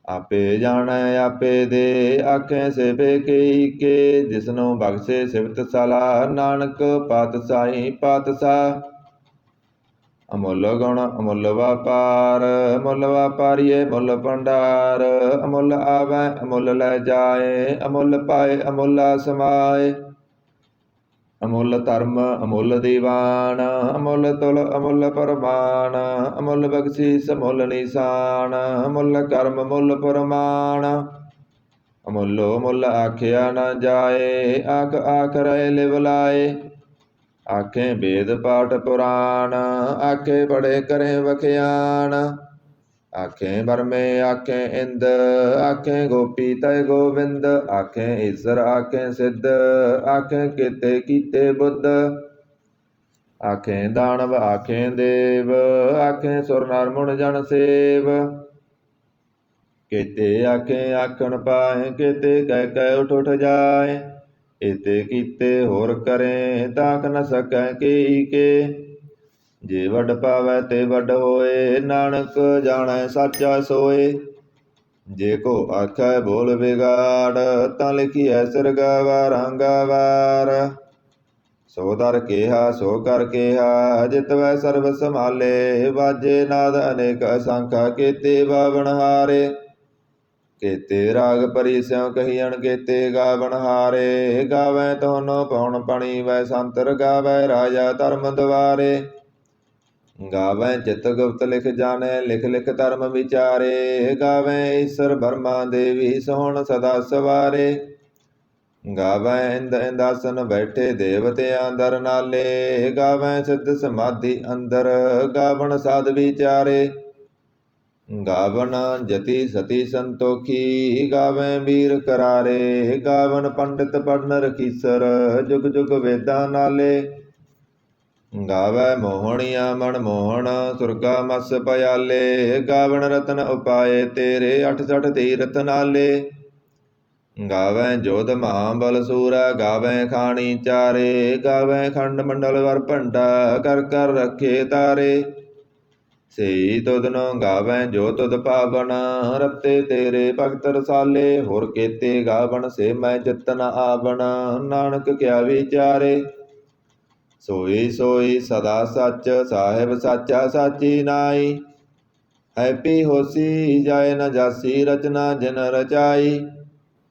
ਆਪੇ ਜਾਣੈ ਆਪੇ ਦੇ, ਆਖੇ ਸਿਵੇ ਕੇਈ ਕੇ। ਜਿਸਨੂੰ ਬਖਸ਼ੇ ਸਿਫਤ ਸਲਾਹ, ਨਾਨਕ ਪਾਤਸ਼ਾਹੀ ਪਾਤਸ਼ਾਹ। ਅਮੁੱਲ ਗੁਣ ਅਮੁੱਲ ਵਾਪਾਰ, ਮੁੱਲ ਵਾਪਾਰੀਏ ਮੁੱਲ ਭੰਡਾਰ। ਅਮੁੱਲ ਆਵੈ ਅਮੁੱਲ ਲੈ ਜਾਏ, ਅਮੁੱਲ ਪਾਏ ਅਮੁੱਲਾ ਸਮਾਏ। ਅਮੁੱਲ ਧਰਮ ਅਮੁੱਲ ਦੀਵਾਨ, ਅਮੁੱਲ ਤੁਲ ਅਮੁੱਲ ਪਰਮਾਨ। ਅਮੁੱਲ ਬਖਸ਼ੀਸ ਅਮੁੱਲ ਨਿਸ਼ਾਨ, ਅਮੁੱਲ ਕਰਮ ਮੁੱਲ ਪ੍ਰਮਾਣ। ਅਮੁੱਲੋ ਮੁੱਲ ਆਖਿਆ ਨ ਜਾਏ, ਆਖ ਆਖ ਰਹੇ ਲਿਵ ਲਾਏ। ਆਖੇ ਵੇਦ ਪਾਠ ਪੁਰਾਣ, ਆਖੇ ਬੜੇ ਕਰੇ ਵਖਿਆਨ। ਆਖੇ ਬਰਮੇ ਆਖੇ ਇੰਦ, ਆਖੇ ਗੋਪੀ ਤੈ ਗੋਬਿੰਦ। ਆਖੇ ਈਸਰ ਆਖੇ ਸਿੱਧ, ਆਖੇ ਕੇਤੇ ਕੀਤੇ ਬੁੱਧ। ਆਖੇ ਦਾਨਵ ਆਖੇ ਦੇਵ, ਆਖੇ ਸੁਰ ਨਰ ਮੁਨ ਜਨ ਸੇਵ। ਕੇਤੇ ਆਖੇ ਆਖਣ ਪਾਏ, ਕੇਤੇ ਕਹਿ ਕਹਿ ਉਠ ਉਠ ਜਾਏ। ਏਤੇ ਕੀਤੇ ਹੋਰ ਕਰੇ, ਤਾਕ ਨ ਸਕੈ ਕੇਈ ਕੇ। ਜੇ ਵੱਡ ਪਾਵੈ ਤੇ ਵੱਡ ਹੋਏ, ਨਾਨਕ ਜਾਣੈ ਸਾਚਾ ਸੋਏ। ਜੇ ਕੋ ਆਖੈ ਬੋਲ ਵਿਗਾੜ, ਤਾਂ ਲਿਖੀਐ ਸਿਰਗਾਵਾਰ। ਸੋ ਦਰ ਕੇਹਾ ਸੋ ਕਰ ਕੇਹਾ, ਜਿਤਵੈ ਸਰਬ ਸੰਭਾਲੇ। ਵਾਜੇ ਨਾਦ ਅਨੇਕ ਅਸੰਖਾ, ਕੇਤੇ ਬਾਵਨ ਹਾਰੇ। ਕੇਤੇ ਰਾਗ ਭਰੀ ਸਿਉ ਕਹੀਅਣ, ਕੇਤੇ ਗਾਵਨ ਹਾਰੇ। ਗਾਵੈ ਤੋਨੋ ਪਉਣ ਪਣੀ ਵੈ ਸੰਤਰ, ਗਾਵੈ ਰਾਜਾ ਧਰਮ ਦੁਆਰੇ। ਗਾਵੈ ਚਿਤ ਗੁਪਤ ਲਿਖ ਜਾਣੈ, ਲਿਖ ਲਿਖ ਧਰਮ ਵਿਚਾਰੇ। ਗਾਵੈ ਈਸਰ ਬਰਮਾ ਦੇਵੀ, ਸੋਹਣ ਸਦਾ ਸਵਾਰੇ। ਗਾਵੈ ਇੰਦ ਇੰਦਾਸਨ ਬੈਠੇ, ਦੇਵਤਿਆਂ ਦਰ ਨਾਲੇ। ਗਾਵੈ ਸਿੱਧ ਸਮਾਧੀ ਅੰਦਰ, ਗਾਵਣ ਸਾਧ ਵਿਚਾਰੇ। ਗਾਵਨ ਜਤੀ ਸਤੀ ਸੰਤੋਖੀ, ਗਾਵੈ ਵੀਰ ਕਰਾਰੇ। ਗਾਵਨ ਪੰਡਿਤ ਪੜਨ ਰਖੀਸਰ, ਜੁਗ ਜੁਗ ਵੇਦਾਂ ਨਾਲੇ। ਗਾਵੈ ਮੋਹਣੀਆ ਮਨ ਮੋਹਣ, ਸੁਰਗਾ ਮਸ ਪਿਆਲੇ। ਗਾਵਣ ਰਤਨ ਉਪਾਏ ਤੇਰੇ, 68 ਤੀਰਥ ਨਾਲੇ। ਗਾਵੈ ਜੋਧ ਮਹਾਬਲ ਸੂਰਾ, ਗਾਵੈ ਖਾਣੀ ਚਾਰੇ। ਗਾਵੈ ਖੰਡ ਮੰਡਲ ਵਰ ਭੰਡਾ, ਕਰ ਕਰ ਰੱਖੇ ਤਾਰੇ। ਸਈ ਤੁਧਨੋ ਗਾਵੈ ਜੋ ਤੁਧ ਪਾਵਨ, ਰਤੇ ਤੇਰੇ ਭਗਤ ਰਸਾਲੇ। ਹੋਰ ਕੇਤੇ ਗਾਵਣ ਸੇ ਮੈਂ ਜਿਤਨ ਆਵਣ, ਨਾਨਕ ਕਿਆ ਵਿਚਾਰੇ। ਸੋਈ ਸੋਈ ਸਦਾ ਸੱਚ, ਸਾਹਿਬ ਸਾਚਾ ਸਾਚੀ ਨਾਈ। ਹੈਪੀ ਹੋਸੀ ਜਾਏ ਨ ਜਾਸੀ, ਰਚਨਾ ਜਿਨ ਰਚਾਈ।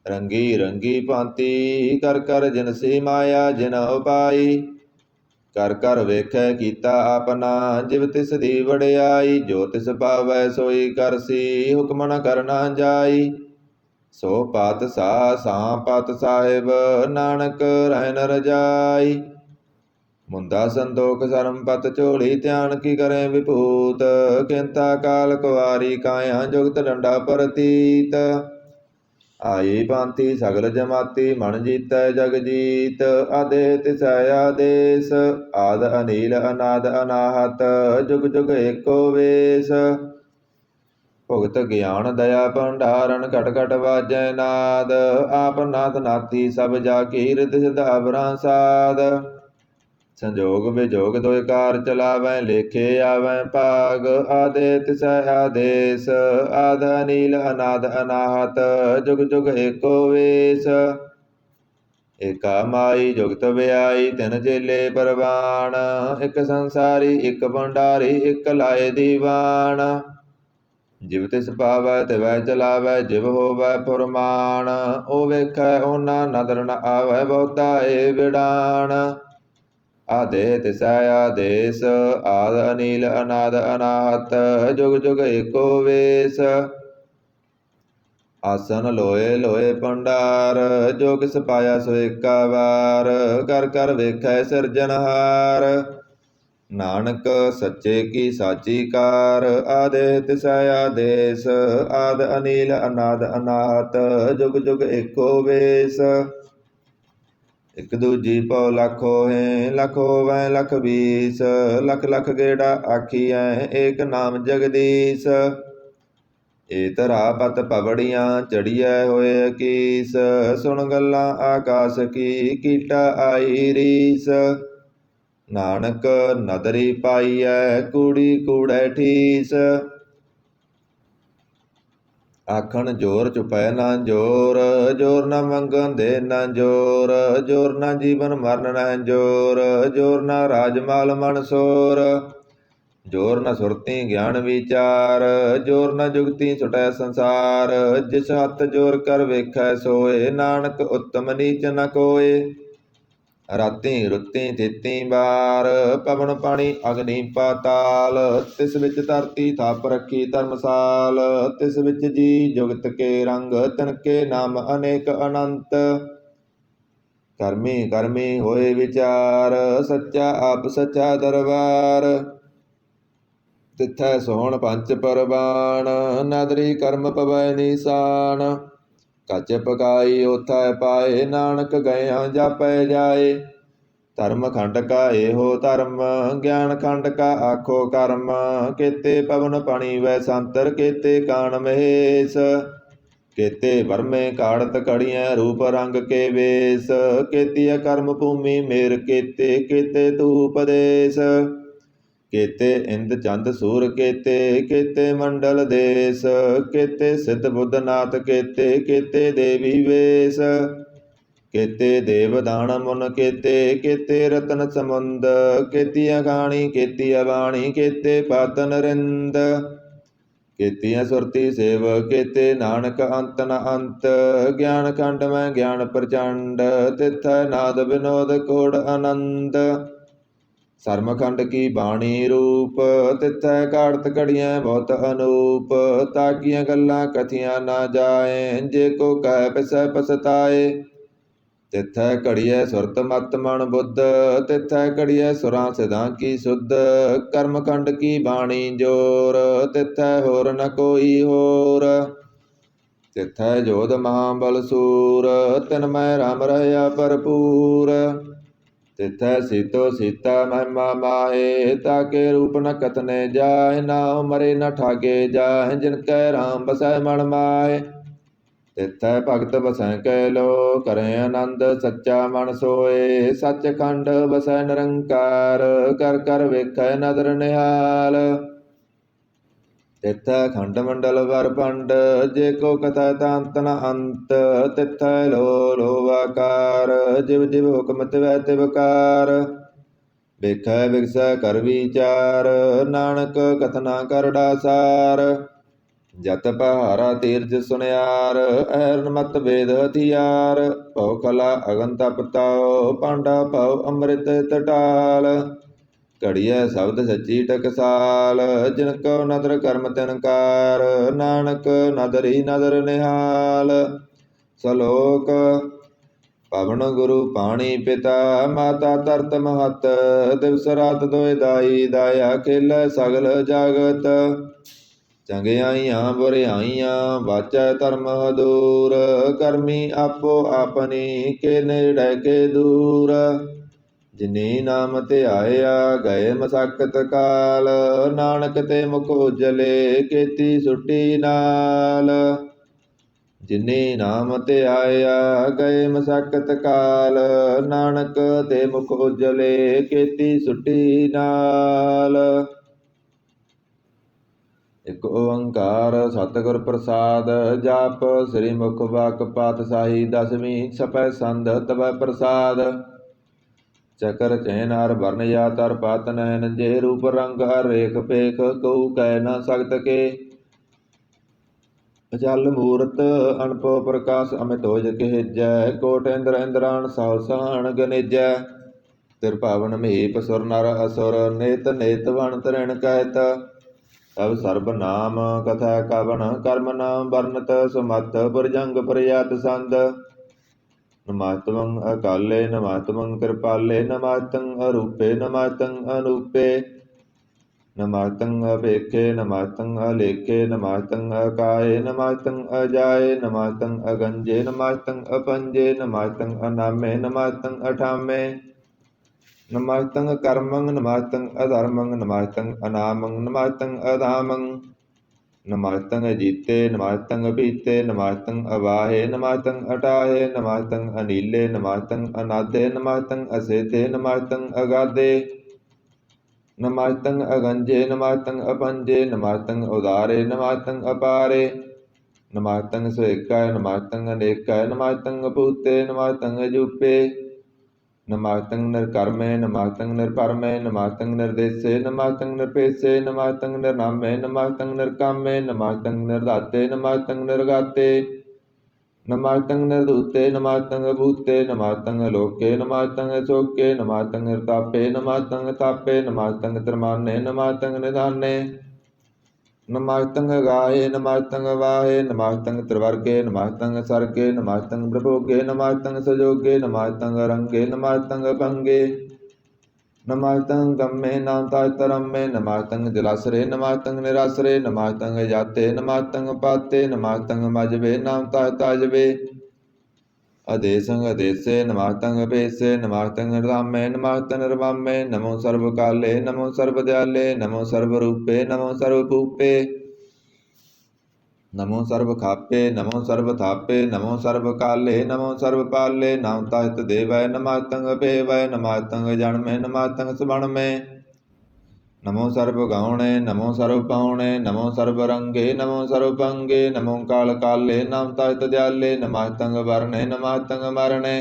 ਰੰਗੀ ਰੰਗੀ ਭਾਂਤੀ, ਕਰ ਕਰ ਜਿਨਸੀ ਮਾਇਆ ਜਿਨ ਉਪਾਈ। ਕਰ ਕਰ ਵੇਖੈ ਕੀਤਾ ਆਪਨਾ, ਜਿਵ ਤਿਸ ਦੀ ਵਡਿਆਈ। ਜੋ ਤਿਸ ਪਾਵੈ ਸੋਈ ਕਰਸੀ, ਹੁਕਮ ਨ ਕਰਨਾ ਜਾਈ। ਸੋ ਪਾਤਸ਼ਾਹ ਸਾਂ ਪਤ ਸਾਹਿਬ, ਨਾਨਕ ਰਹਿ ਨ ਰਜਾਈ। ਮੁੰਦਾ ਸੰਤੋਖ ਸਰਮ ਪਤ ਝੋਲੀ, ਧਿਆਨ ਕੀ ਕਰੇ ਵਿਭੂਤ। ਕਿੰਤਾ ਕਾਲ ਕੁਵਾਰੀ ਕਾਇਆ, ਜੁਗਤ ਡੰਡਾ ਪ੍ਰਤੀਤ। ਆਈ ਭਾਂਤੀ ਸਗਲ ਜਮਾਤੀ, ਮਨ ਜੀਤੈ ਜਗ ਜੀਤ। ਆਦੇ ਤਿਸੈ ਆਦੇਸ, ਆਦ ਅਨੀਲ ਅਨਾਦ ਅਨਾਹਤ। ਜੁਗ ਜੁਗ ਏਕੋ ਵੇਸ। ਭੁਗਤ ਗਿਆਨ ਦਇਆ ਭੰਡਾਰਨ, ਘਟ ਘਟ ਵਾਜੈ ਨਾਦ। ਆਪ ਨਾਥ ਨਾਥੀ ਸਭ ਜਾ ਕੀ, ਰਿਦ ਸਿਧਾਵਰਾਂ ਸਾਧ। ਸੰਜੋਗ ਵਿਜੋਗ ਦੋਇ ਕਾਰ ਚਲਾਵੈ, ਲੇਖੇ ਆਵੈ ਭਾਗ। ਆਦੇ ਤਿਸੈ ਆਦੇਸ, ਆਦ ਅਨੀਲ ਅਨਾਦ ਅਨਾਹਤ। ਜੁਗ ਜੁਗ ਏਕੋ ਵੇਸ। ਏਕਾ ਮਾਈ ਜੁਗਤ ਵਿਆਈ, ਤਿਨ ਚੇਲੇ ਪਰਵਾਣ। ਇਕ ਸੰਸਾਰੀ ਇਕ ਭੰਡਾਰੀ, ਇਕ ਲਾਏ ਦੀਵਾਨ। ਜਿਵ ਤਿਸ ਪਾਵੈ ਤਿਵੈ ਚਲਾਵੈ, ਜਿਵ ਹੋਵੈ ਫੁਰਮਾਨ। ਓ ਵੇਖੈ ਓਨਾ ਨਦਰ ਨ ਆਵੈ, ਬਹੁਤਾ ਏ ਵਿਡਾਣ। ਆਦੇ ਤਿਸੈ ਆਦੇਸ, ਆਦ ਅਨੀਲ ਅਨਾਦ ਅਨਾਹਤ। ਜੁਗ ਜੁਗ ਏਕੋ ਵੇਸ। ਆਸਨ ਲੋਏ ਲੋਏ ਭੰਡਾਰ, ਜੋ ਕਿਸ ਪਾਇਆ ਸੋ ਏਕਾ ਵਾਰ। ਕਰ ਕਰ ਵੇਖੈ ਸਿਰਜਨਹਾਰ, ਨਾਨਕ ਸੱਚੇ ਕੀ ਸਾਚੀ ਕਾਰ। ਆਦੇ ਤਿਸੈ ਆਦੇਸ, ਆਦ ਅਨੀਲ ਅਨਾਦ ਅਨਾਹਤ। ਜੁਗ ਜੁਗ ਏਕੋ ਵੇਸ। ਇਕ ਦੂਜੀ ਪਉ ਲਖ ਹੋਏ, ਲਖ ਹੋਵੈ ਲਖ ਬੀਸ। ਲਖ ਲਖ ਗੇੜਾ ਆਖੀਐ, ਏਕ ਨਾਮ ਜਗਦੀਸ਼। ਏ ਧਰਾ ਪਤ ਪਵੜੀਆਂ, ਚੜੀਐ ਹੋਏ ਅਕੀਸ। ਸੁਣ ਗੱਲਾਂ ਆਕਾਸ ਕੀ, ਕੀਟਾ ਆਈ ਰੀਸ। ਨਾਨਕ ਨਦਰੀ ਪਾਈਐ, ਕੂੜੀ ਕੂੜੈ ਠੀਸ। ਆਖਣ ਜੋਰ ਚੁਪੈ ਨਾ ਜੋਰ, ਜੋਰ ਨਾ ਮੰਗਣ ਦੇ ਨਾ ਜੋਰ। ਜੋਰ ਨਾ ਜੀਵਨ ਮਰਨ ਨਾ ਜੋਰ, ਜੋਰ ਨਾ ਰਾਜ ਮਾਲ ਮਨ ਸੋਰ। ਜੋਰ ਨ ਸੁਰਤੀ ਗਿਆਨ ਵਿਚਾਰ, ਜੋਰ ਨ ਜੁਗਤੀ ਛੁਟੈ ਸੰਸਾਰ। ਜਿਸ ਹੱਥ ਜੋਰ ਕਰ ਵੇਖੈ ਸੋਏ, ਨਾਨਕ ਉੱਤਮ ਨੀਚ ਨ ਕੋਏ। ਰਾਤੀ ਰੁੱਤੀ ਤੇਤੀ ਬਾਰ, ਪਵਨ ਪਾਣੀ ਅਗਨੀ ਪਾਤਾਲ। ਤਿਸ ਵਿੱਚ ਧਰਤੀ ਥਾਪ ਰੱਖੀ ਧਰਮਸਾਲ। ਤਿਸ ਵਿੱਚ ਜੀ ਜੁਗਤ ਕੇ ਰੰਗ, ਤਿਨਕੇ ਨਾਮ ਅਨੇਕ ਅਨੰਤ। ਕਰਮੀ ਕਰਮੀ ਹੋਏ ਵਿਚਾਰ, ਸੱਚਾ ਆਪ ਸੱਚਾ ਦਰਬਾਰ। ਤਿੱਥੈ ਸੋਹਣ ਪੰਚ ਪਰਵਾਣ, ਨਦਰੀ ਕਰਮ ਪਵੈ ਨੀਸਾਨ। ਕੱਚ ਪਕਾਈ ਓਥੈ ਪਾਏ, ਨਾਨਕ ਗਇਆਂ ਜਾਪੈ ਜਾਏ। ਧਰਮ ਖੰਡ ਕਾ ਇਹੋ ਧਰਮ, ਗਿਆਨ ਖੰਡ ਕਾ ਆਖੋ ਕਰਮ। ਕੇਤੇ ਪਵਨ ਪਾਣੀ ਵੈ ਸੰਤਰ, ਕੇਤੇ ਕਾਣ ਮਹੇਸ਼। ਕੇਤੇ ਵਰਮੇ ਕਾੜਤ ਕੜੀਐ, ਰੂਪ ਰੰਗ ਕੇ ਵੇਸ। ਕੇਤੀਐ ਕਰਮ ਭੂਮੀ ਮੇਰ, ਕੇਤੇ ਕੇਤੇ ਤੂ ਉਪਦੇਸ। केते इंद चंद सूर केते केते मंडल देश केते सिद्ध बुद्ध नाथ केते केते देवी वेश केते देव दान मुन केते केते रतन समुंद केतिया गाणी केतिया बाणी केते पातन रिंद केतिया सुरती सेव केते नानक अंत न अंत ज्ञान खंड में ज्ञान प्रचंड तिथ नाद विनोद कोड आनंद सरमखंड की बाणी रूप तिथ काड़त कड़ियाँ बहुत अनूप ताकियाँ गल्लां कथियाँ ना जाए जे को कह पिस पसताए तिथ घड़िया सुरत मत मन बुद्ध तिथ घड़िया सुरां सिद्धां की शुद्ध कर्मखंड की बाणी जोर तिथ होर न कोई होर तिथ जोध महाबल सूर तिनमय राम रहया भरपूर तिथ सीतो सीता महिमा माहे ताके रूप न कथने जाए नाम मरे न ठागे जाए जिनकै राम बसै मन माहे तिथ भगत बसै कैलो करें आनंद सच्चा मन सोए सचखंड बसै निरंकार कर कर वेखै नदर निहाल तिथ खंड मंडल वर पंड जे को कथा तांत न अंत तिथ लो लोवाकार जिव जिव हुक्म तिवै तिवकार ਵੇਖੈ ਵਿਗਸੈ ਕਰ ਵਿਚਾਰ ਨਾਨਕ ਕਥਨਾ ਕਰੜਾ ਸਾਰ ਜਤ ਪਹਾਰਾ ਤੀਰਜ ਸੁਨਿਆਰ ਐਰਨ ਮਤ ਵੇਦ ਹਥਿਆਰ ਭਉ ਕਲਾ ਅਗਨ ਤਪ ਤਾਉ ਪਾਂਡਾ ਭਉ ਅੰਮ੍ਰਿਤ ਟਟਾਲ ਘੜੀਐ ਸ਼ਬਦ ਸੱਚੀ ਟਕਸਾਲ ਜਿਨ ਕੋ ਨਦਰ ਕਰਮ ਤਿਨਕਾਰ ਨਾਨਕ ਨਦਰੀ ਨਦਰ ਨਿਹਾਲ ਸਲੋਕ ਪਵਨ ਗੁਰੂ ਪਾਣੀ ਪਿਤਾ ਮਾਤਾ ਧਰਤ ਮਹਤ ਦਿਵਸ ਰਾਤ ਦੋਇ ਦਾਈ ਦਾਇਆ ਖੇਲੈ ਸਗਲ ਜਗਤ ਚੰਗਿਆਈਆਂ ਬੁਰਿਆਈਆਂ ਵਾਚੈ ਧਰਮ ਹਦੂਰ ਕਰਮੀ ਆਪੋ ਆਪਣੀ ਕੇ ਨੇੜੇ ਕੇ ਦੂਰ ਜਿਨੀ ਨਾਮ ਧਿਆਇਆ ਗਏ ਮਸਕਤ ਕਾਲ ਨਾਨਕ ਤੇ ਮੁਖ ਉਜਲੇ ਕੀਤੀ ਸੁੱਟੀ ਨਾਲ ਜਿਨੇ ਨਾਮ ਧਿਆਇਆ ਗਏ ਮਸਕਤ ਕਾਲ ਨਾਨਕ ਤੇ ਮੁਖ ਉਜਲੇ ਕੀਤੀ ਸੁੱਟੀ ਨਾਲ ਇਕ ਓੰਕਾਰ ਸਤਿਗੁਰ ਪ੍ਰਸਾਦ ਜਪ ਸ੍ਰੀ ਮੁਖ ਵਾਕ ਪਾਤਸ਼ਾਹੀ ਦਸਵੀਂ ਛਪੈ ਸੰਧ ਤਵੈ ਪ੍ਰਸਾਦ ਚਕਰ ਚੈਨ ਹਰ ਵਰਨ ਜਾ ਤਰ ਪਤ ਨੈਨ ਜੇ ਰੂਪ ਰੰਗ ਹਰ ਰੇਖ ਪੇਖ ਕਉ ਕਹਿ ਨਾ ਸਕਤ ਕੇ ਅਚਲ ਮੂਰਤ ਅਨਪੋ ਪ੍ਰਕਾਸ਼ ਅਮਿਤ ਹੋਜ ਕਹਿਜੈ ਕੋਟ ਇੰਦਰ ਇੰਦਰਾਨ ਸਹੋ ਸਹਾਣ ਗਨੇਜੈ ਤਿਰ ਭਾਵਨ ਮਹੀਪ ਸੁਰ ਨਰ ਅਸੁਰ ਨੇਤ ਨੇਤ ਵਣ ਤਰਿਣ ਕਹਿਤ ਤਬ ਸਰਬ ਨਾਮ ਕਥਾ ਕਵਨ ਕਰਮ ਨਾਮ ਵਰਨਤ ਸੁਮਤ ਪੁਰਜੰਗ ਪ੍ਰਯਾਤ ਸੰਦ ਨਮਾਤਵੰ ਅਕਾਲੇ ਨਮਾਤਵੰ ਕਿਰਪਾਲੇ ਨਮਾਤੰ ਅਰੂਪੇ ਨਮਾਤੰ ਅਨੂਪੇ ਨਮਾਤੰ ਅਭੇਖੇ ਨਮਾਤੰ ਅਲੇਖੇ ਨਮਾਤੰ ਅਕਾਏ ਨਮਾਤੰ ਅਜਾਏ ਨਮਾਤੰ ਅਗੰਜੇ ਨਮਾਤੰ ਅਪੰਜੇ ਨਮਾਤੰ ਅਨਾਮੇ ਨਮਾਤੰ ਅਠਾਮੇ ਨਮਾਤੰ ਕਰਮੰ ਨਮਾਤੰ ਅਧਰਮੰ ਨਮਾਤੰ ਅਨਾਮੰ ਨਮਾਤੰ ਅਧਾਮੰ ਨਮਾਤੰ ਅਜੀਤੇ ਨਮਾਤੰ ਅਭੀਤੇ ਨਮਾਤੰ ਅਵਾਹੇ ਨਮਾਤੰ ਅਟਾਹੇ ਨਮਾਤੰ ਅਨੀਲੇ ਨਮਾਤੰ ਅਨਾਦੇ ਨਮਾਤੰ ਅਸੇਤੇ ਨਮਾਤੰ ਅਗਾਦੇ ਨਮਾਤੰ ਅਗੰਜੇ ਨਮਾਤੰ ਅਪੰਜੇ ਨਮਾਤੰ ਉਦਾਰੇ ਨਮਾਤੰ ਅਪਾਰੇ ਨਮਾਤੰ ਸਵੇਕਾਇ ਨਮਾਤੰ ਅਨੇਕਾਇ ਨਮਾਤੰ ਅਪੂਤੇ ਨਮਾਤੰ ਅਜੂਪੇ ਨਮਾਤੰ ਨਿਰਕਰਮੇ ਨਮਾਤੰ ਨਿਰਪਰਮੇ ਨਮਾਤੰ ਨਿਰਦੇਸੇ ਨਮਾਤੰ ਨਿਰਪੇਸੇ ਨਮਾਤੰ ਨਿਰਨਾਮੇ ਨਮਾਤੰ ਨਿਰਕਾਮੇ ਨਮਾਤੰ ਨਿਰਦਾਤੇ ਨਮਾਤੰ ਨਿਰਗਾਤੇ ਨਮਾਤੰ ਨਿਰਦੂਤੇ ਨਮਾਤੰ ਅਭੂਤੇ ਨਮਾਤੰ ਲੋਕੇ ਨਮਾਤੰ ਅਚੋਕੇ ਨਮਾਤੰ ਨਿਰਤਾਪੇ ਨਮਾਤੰ ਤਾਪੇ ਨਮਾਤੰ ਧਰਮਾਨੇ ਨਮਾਤੰ ਨਿਧਾਨੇ ਨਮਾਤੰ ਗਾਏ ਨਮਾਤੰ ਵਾਹੇ ਨਮਾਤੰ ਤ੍ਰਿਵਰਗੇ ਨਮਾਤੰ ਸਰਗੇ ਨਮਾਤੰ ਪ੍ਰਭੋਗੇ ਨਮਾਤੰ ਸਜੋਗੇ ਨਮਾਤੰ ਰੰਗੇ ਨਮਾਤੰ ਭੰਗੇ ਨਮਾਤੰ ਗੰਮੇ ਨਾਮ ਤਾਇਤਰਮੇ ਨਮਾਤੰ ਜਲਾਸਰੇ ਨਮਾਤੰ ਨਿਰਾਸਰੇ ਨਮਾਤੰ ਜਾਤੇ ਨਮਾਤੰ ਪਾਤੇ ਨਮਾਤੰ ਮਜਵੇ ਨਾਮ ਤਾਇਤਾਜਵੇ ਅਦੇਸੰ ਅਦੇਸੇ ਨਮਾਤੰ ਅਭੇਸੇ ਨਮਾਤੰ ਨਿਰਦਾਮੇ ਨਮਾਤੰ ਨਿਰਵਾਮੇ ਨਮੋ ਸਰਬ ਕਾਲੇ ਨਮੋ ਸਰਬ ਦਿਆਲੇ ਨਮੋ ਸਰਬ ਰੂਪੇ ਨਮੋ ਸਰਬ ਭੂਪੇ ਨਮੋ ਸਰਬ ਖਾਪੇ ਨਮੋ ਸਰਬ ਥਾਪੇ ਨਮੋ ਸਰਬ ਕਾਲੇ ਨਮੋ ਸਰਬ ਪਾਲੇ ਨਾਮ ਤਾਹਿਤ ਦੇਵੈ ਨਮਾਤੰ ਅਭੇਵੈ ਨਮਾਤੰ ਜਨਮੇ ਨਮਾਤੰ ਸੁਬਣਮੇ नमो सर्व गौणे नमो सर्व पावणे नमो सर्व रंगे नमो सर्व पंगे नमो काल काले नम तख्त दयाले नमस्तंग वरणे नमस्तंग मरणे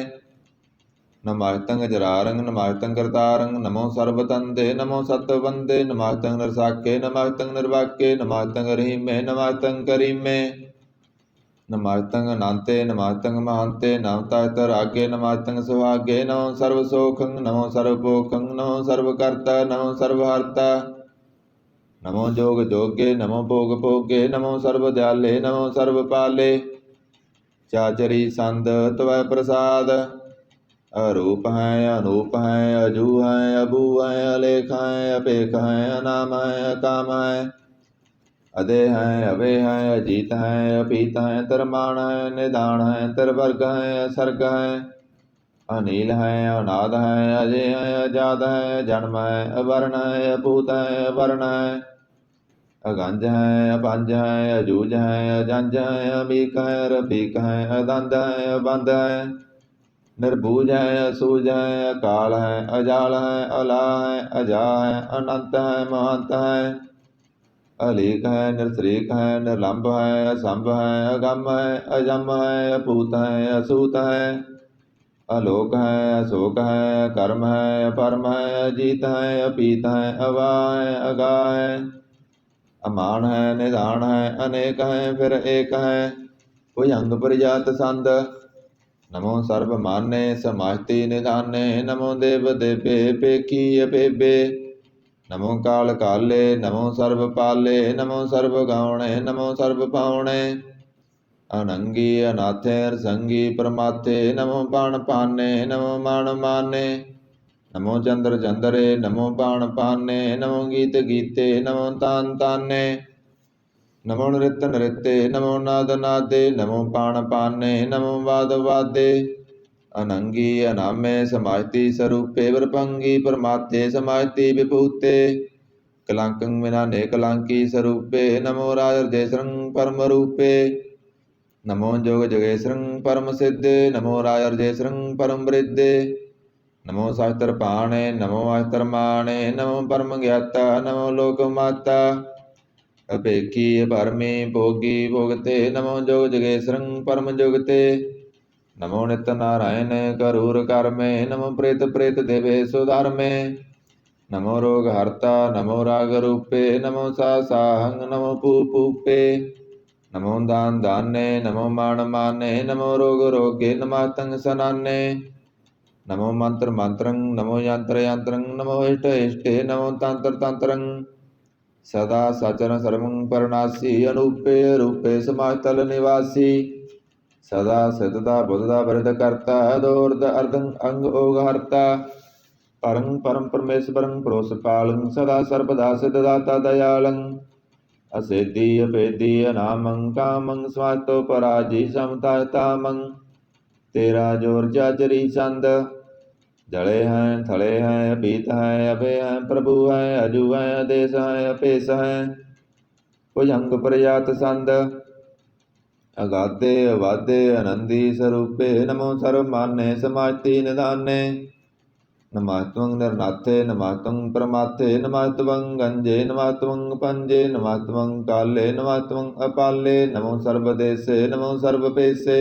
नमस्तंग जरारंग नमस्तंग करतारंग नमो सर्व तंदे नमो सत्वंदे नमस्तंग नरसाके नमस्तंग निर्वाके नमस्तंग रहीमे नमस्तंग करीमे नमस्तंग अनंते नमस्तंग महंते नम तख्त रागे नमस्तंग सुहागे नमो सर्व सोखं नमो सर्व पोखं नमो सर्व कर्ता नमो सर्व हर्ता नमो जोग जोगे नमो भोग भोगे नमो सर्व दयाले नमो सर्व पाले चाचरी संद तवै प्रसाद अरूप है अनूप है अजू है अबू है अलेख है अपेख है अनाम है अकाम है अदे हैं अवे हैं अजीत हैं अपीत हैं तरमान है निदान है तरवर्ग है असर्ग है अनिल है अनाद है अजय है अजाद है जन्म है अवर्ण है अभूत है अवर्ण है अगंज है अपंज है अजूज है अजंज है अमीक है रफीक है अदंद है अबंद है निर्बूज है असूज है अकाल है अजाल है अला है अजा है अनंत है महंत है अलीक है निरसरीक है निर्लंब है असंभ है अगम है अजम है अपूत है असूत है अलोक है अशोक है कर्म है अपरम है अजीत है अपीत है अवा है अगा है अमान है निदान है अनेक है फिर एक है कोई अंग परिजात संद नमो सर्व माने समास्ति निधाने नमो देव देवे पेखी अपेबे नमो काल काले नमो सर्व पाले नमो सर्व गौणे नमो सर्व पावणे अनंगी अनाथे संगी परमाथे नमो पाण पाने नमो मान माने नमो चंद्र चंद्रे नमो पाण पाने नमो गीत गीते नमो तान ताने नमो नृत्य नृत्य नमो नाद नादे नमो पाण पाने नमो वाद वादे अनंगी अनामे समाजति स्वरूपे वरपंगी परमात्ते समाजति विभूते कलंकं विनाने कलंकी स्वरूपे नमो राजर्देशरं परम रूपे नमो जोग जगेशरं परम सिद्धे नमो राजर्देशरं परम वृद्धे नमो शास्त्र पाणे नमो अस्त्र माणे नमो परम ज्ञाता नमो लोक माता अपेखी परमे भोगी भोगते नमो जोग जगेशरं परम जुगते नमो नित्य नारायण करूर कर्मे नमो प्रेत प्रेत देवे सुधर्मे नमो रोग हर्ता नमो राग रूपे नमो साहंग नमो पूपे नमो दान दाने नमो मान माने नमो रोग रोगे नमस्तंग सनाने नमो मंत्र मंत्रं नमो यंत्र यंत्रं नमो इष्ट इष्टे नमो तंत्र तंत्रं सदा सचर सर्वं परनासी अनूपे रूपे समातल निवासी सदा सिद्धता बुद्धता वृद्ध करता दोर्द अर्धं अंग ओग हरता परं परम परमेश्वरं प्रोसपालं सदा सर्वदा सिद्धदाता दयालं असिद्धि अपेद्धि अनामं कामं स्वातो पराजी समतामं तेरा जोर जाचरी चंद जड़े हैं थड़े हैं अपीत हैं अभे हैं प्रभु हैं अजू हैं आदेश हैं अपेश हैं भुजंग प्रजात संद अगाधे अवाधे आनंदी स्वरूपे नमो सर्व माने समाजति निधाने नमस्त्वं निर्नाथे नमस्त्वं परमाथे नमस्त्वं गंजे नमस्त्वं पंजे नमस्त्वं काले नमस्त्वं अपाले नमो सर्वदेशे नमो सर्वपेशे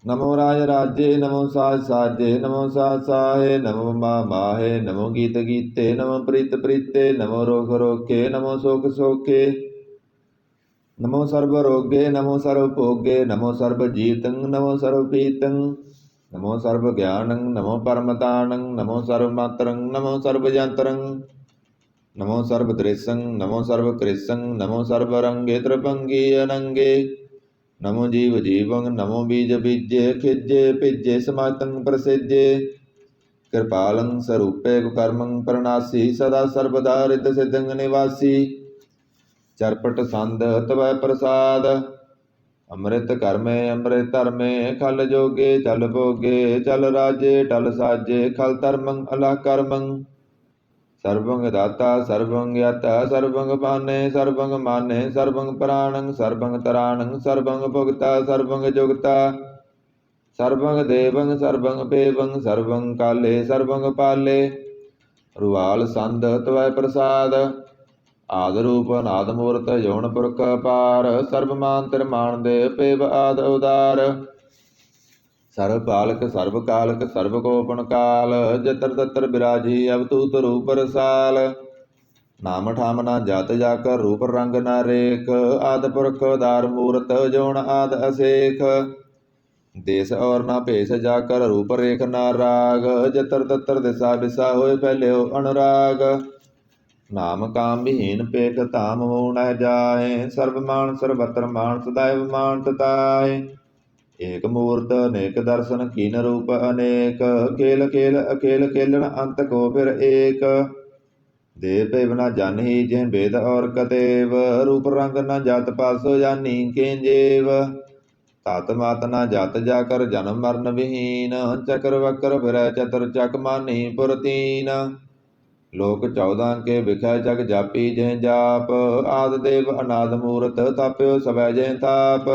नमो राज राज्ये नमो साज साजे नमो साज साहे नमो माहे नमो गीत गीते नमो प्रीत प्रीते नमो रोग रोके नमो शोक शोके नमो सर्व रोगे नमो सर्व भोगे नमो सर्व जीतं नमो सर्व पीतं नमो सर्व ज्ञानं नमो परमतानं नमो सर्व मात्रं नमो सर्व यंत्रं नमो सर्व दृश्यं नमो सर्व कृष्यं नमो सर्व रंगे त्रिभंगी अनंगे नमो जीव जीवं नमो बीज बीजे खिज्जे पिज्जे समातं प्रसिज्जे कृपालं स्वरूपे कर्मं प्रणासी सदा सर्वदा रित सिद्धं निवासी चरपट संद तवै प्रसाद अमृत कर्मे अमृत धर्मे खल जोगे चल भोगे चल राजे टल साजे खल धर्मं अला कर्मं सर्वं दाता सर्वं ज्ञाता सर्वं पाने सर्वं माने सर्वं प्राणं सर्वं तराणं सर्वं भुगता सर्वं जुगता सर्वं देवं सर्वं पेवं सर्वं काले सर्वं पाले रुवाल संद तवै प्रसाद। आद रूप अनाद मूर्त यौन पुरख अपार। सर्वमान तिरमान दे पेव आद उदार। सर्व पालक सर्व कालक सर्व कोपन काल। जतर ततर बिराजी अवतूत रूप रसाल। नाम ठाम ना जात जाकर रूप रंग ना रेख। आद पुरख दार मूरत जौन आद असेख। देश और ना भेष जाकर रूप रेख ना राग। जतर ततर दिशा बिसा होए फैल्यो अनुराग। नाम काम विहीन पेख धाम हो न जाए। सर्वमान सर्वत्र मान सदैव मान तताए। एक मूर्त अनेक दर्शन कीन रूप अनेक। खेल खेल अखेल खेलन अंत को फिर एक। देव पेव न जानी जिह भेद और कतेव। रूप रंग न जात पासो जानी केंजेव। तात मात न जात जाकर जन्म मरण विहीन। चक्र वक्र फिर चतर चक मानी पुरतीन। लोक 14 के बिखै जग जापी जह जाप। आद देव अनाद मूरत ताप्यो सबै जह ताप।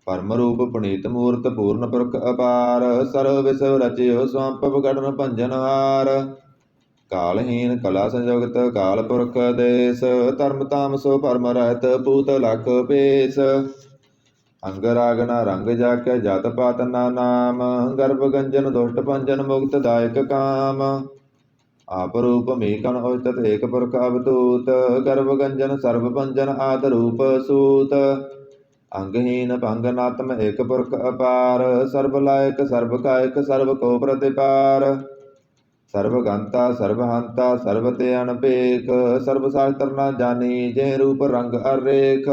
परम रूप पुनीत मूर्त पूर्ण पुरख अपार। सर्व विश्व रचियो स्वंपव गढ़न भंजन हार। कालहीन कला संयुक्त काल पुरख देश। धर्म ताम सो परम रहत पूत लख पेश। अंग राग ना रंग जाके जात पात ना नाम। गर्भ गंजन दुष्ट भंजन मुक्त दायक काम। आप रूप मीकन उचित एक पुरख अवतूत। गर्भ गंजन सर्व भंजन आद रूप सूत। अंगहीन भंगनात्म एक पुरख अपार। सर्व लायक सर्व कायक सर्व को प्रतिपार। सर्वगंता सर्वहंता सर्व ते अनपेख। सर्व शास्त्र न जानी जे रूप रंग अरेख।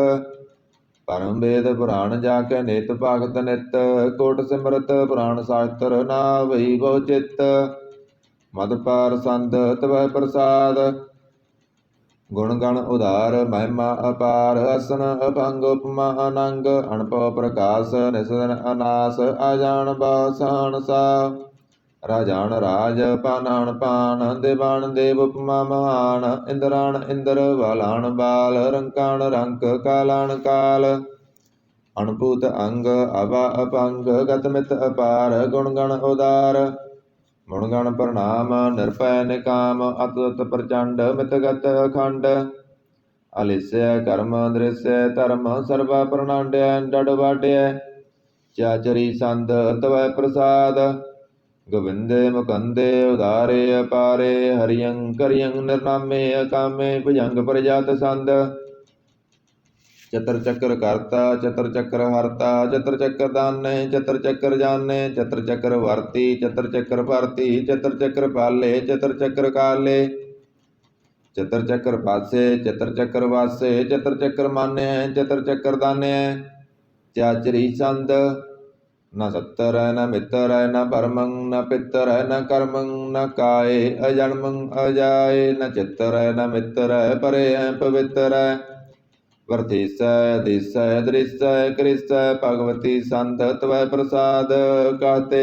परम वेद पुराण जाके नित भागत नित। कोट सिमरत पुराण शास्त्र ना वही बहु चित। मद पार संद तवै प्रसाद। गुण गण उदार महिमा अपार। असन अभंग उपमा अनंग। अणपव प्रकाश निसदन अनास। आजान बासान सा राजान राज पानान पान। देवान देव उपमा महान। इंद्रान इंद्र बालान बाल। रंकान रंक कालान काल। अणभूत अंग अभा अपंग। गतमित अपार गुण गण उदार। मुणगण प्रणाम निरपय निकाम। अतुत प्रचंड मितगत अखंड। अलिस्य कर्म दृश्य धर्म सर्वा प्रणांड्य डडवाड्य। चाचरी संद तवै प्रसाद। गोविंदे मुकंदे उदारे अपारे। हरियं करियं निर्नामे अकामे भुजंग प्रजात संद। चतर चक्र करता चतर चक्र हरता। चतर चक्र दाने चतर चक्र जाने। चतर चक्र वर्ती चतर चक्र भरती। चतर चक्र पाले चतर चक्र काले। चतर चक्र पासे चतर चक्र वासे। चतर चक्र माने चतर चक्र दाने। चाचरी संद न सत्तर न मित्र न परमं न पितर न कर्मं न काय। अजन्मं अजाय न चित्र न मित्र परे पवित्र। वर्धिसय अधिसय दृश्य कृष्य भगवती संत तवै प्रसाद कहते।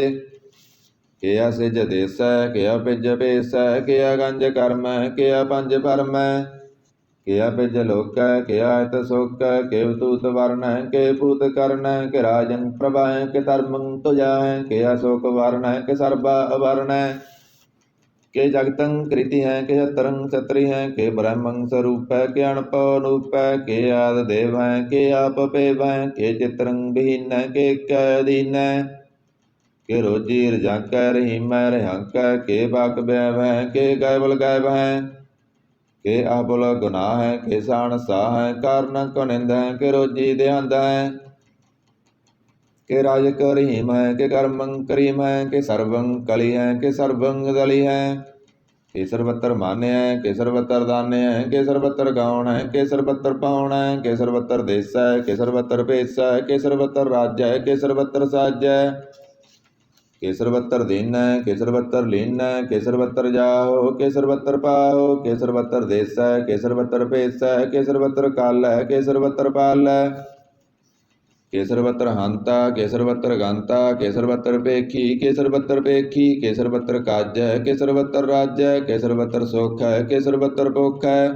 किया सिज देस किया पिज पेस। किया गंज कर्म किया पंज परम। किया पिज लोक किया हित सुख। के तूत वर्ण के पूत कर्ण। के राजन प्रभा के धर्मं तुजा। किया शोक वर्ण के सर्वा वर्ण। के जगतं कृति हैं के शत्रं क्षत्रि हैं। के ब्रह्मं स्वरूप है के अणपनूप है। के आद देव हैं के आप पेव हैं। के चित्रं विहीन के अधीन है। के रोजी रजंक रहीम रहंक। के बाक बैव हैं के गैबल गैब हैं। के आबुल गुनाह हैं के शान साह हैं। कारण कुनिंद हैं के रोजी देहंद हैं। के राज करीम है के कर्मं करीम है। के सर्वं कली है के सर्वं दली है। के सर्वत्र मान्य है के सर्वत्र दान्य है। के सर्वत्र गौण है के सर्वत्र पाउण है। के सर्वत्र देश है के सर्वत्र पेश है। के सर्वत्र राज्य है के सर्वत्र साज्य है। के सर्वत्र दीन है के सर्वत्र लीन है। के सर्वत्र जाहो के सर्वत्र पाहो। के सर्वत्र देश है के सर्वत्र पेश है। के सर्वत्र काल है के सर्वत्र पाल है। के सर्वत्र हंता के सर्वत्र गंता। के सर्वत्र पेखी के सर्वत्र पेखी। के सर्वत्र काज है के सर्वत्र राज्य है। के सर्वत्र सुख है के सर्वत्र भुख है।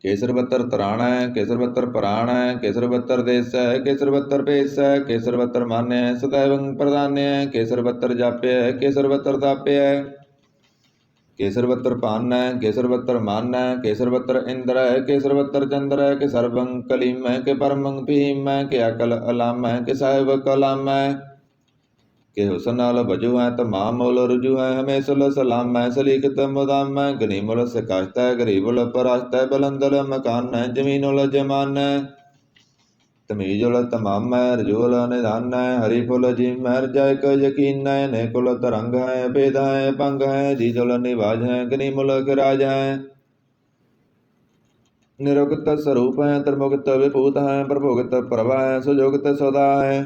के सर्वत्र त्राण है के सर्वत्र प्राण है। के सर्वत्र देश है के सर्वत्र पेश है। के सर्वत्र मान्य है सदैव प्रधान्य है। के सर्वत्र जाप्य है के सर्वत्र ताप्य है। केसरवत्र पान केसरवत्र मान केसरवत्र इंद्र केसरवत्र चंद्र के सर्वं कलीम के परमं भीम के अकल अलाम के साहिब कलाम के हुसन नाल बजू है तमाम मुल रुजू है हमेशा सलाम है सलीकत मुदाम है गनीमुल सिकाशत है गरीबुल पराशत है बुलंदुल मकान है जमीनुल जमान है तमीजुल तमाम है रजूल निधान है हरि फुल जिम है रजायक यकीन है नेकुल तरंग है भेद है पंग है जीजुल निवाज है गनीमुल राज है निरुक्त स्वरूप है त्रिमुक्त विभूत है प्रभुगत प्रभा है सुजोगत सदा है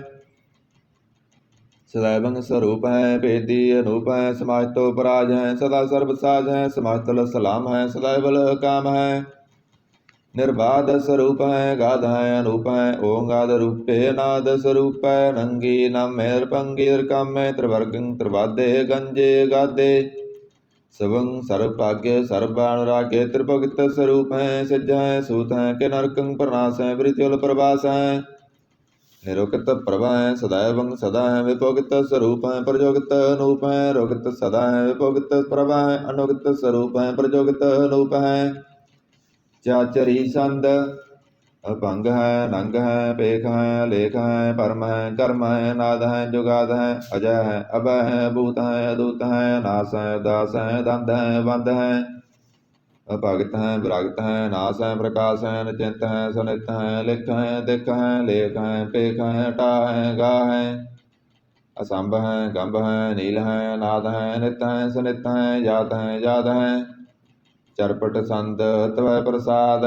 सदैवं स्वरूप है भेदी अनूप है समाज तो पराज है सदा सर्वसाज है समाज तल सलाम है सदैवल काम है निर्बाध स्वरूप है गाध है अनूप है ओंगाद रूपे नाद स्वरूप है नंगी नमेर पंगीर काम त्रिवर्गं त्रिवादे गंजे गादे सबं सर्वभाग्य सर्वानुराग्य त्रिभुक्त स्वरूप है सिद्ध है सूत है के नरकं प्रनाश है वृत्युल प्रभास है निरुक्त प्रभा है सदैवं सदा है विभोगित स्वरूप है प्रजोगित अनूप है रोगित सदा है विभोगित प्रभा है अनुगित स्वरूप है प्रजोगित अनूप है चाचरी संद भंग है नंग है पेख है लेख है परम है कर्म है नाद है जुगाद है अजय है अभय है भूत है अदूत है नाश है दास है दंद है बंद है भगत है विरागत है नाश है प्रकाश है निचिंत है सुनित है लिख है दिख है लेख है पेख है टा है गा है असंभ है गंभ है नील है नाद है नित है सुनित है जात है चरपट संत तवै प्रसाद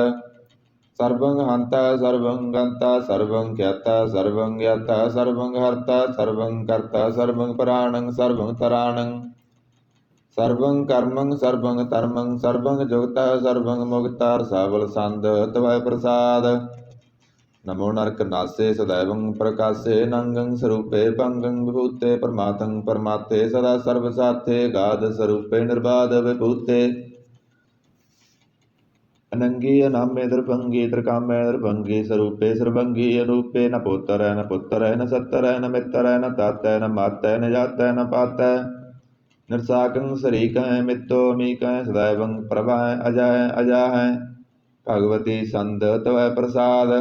सर्वं हंता सर्वं गंता सर्वं ज्ञाता सर्वं ज्ञाता सर्वं हर्ता सर्वं कर्ता सर्वं प्राणं सर्वं तराणं सर्वं कर्मं सर्वं धर्मं सर्वं जुगता सर्वं मुक्ता सबल संत तवै प्रसाद नमो नरक नासे सदैवं प्रकाशे नंगं स्वरूपे पंगं विभूते परमातं परमाते सदा सर्वसाथे गाध स्वरूपे निर्बाध विभूते अनंगी अनामे दृभंगी त्रिकामे दृभंगी स्वरूपे सर्वंगी अरूपे न पुत्र है न पुत्र है न सत्तर है न मित्र है न तात है न मात है न जात है न पात है निर्साकं शरीक है मित्तो अमीक है सदैवं प्रभा है अजा है भगवती संद तवै प्रसाद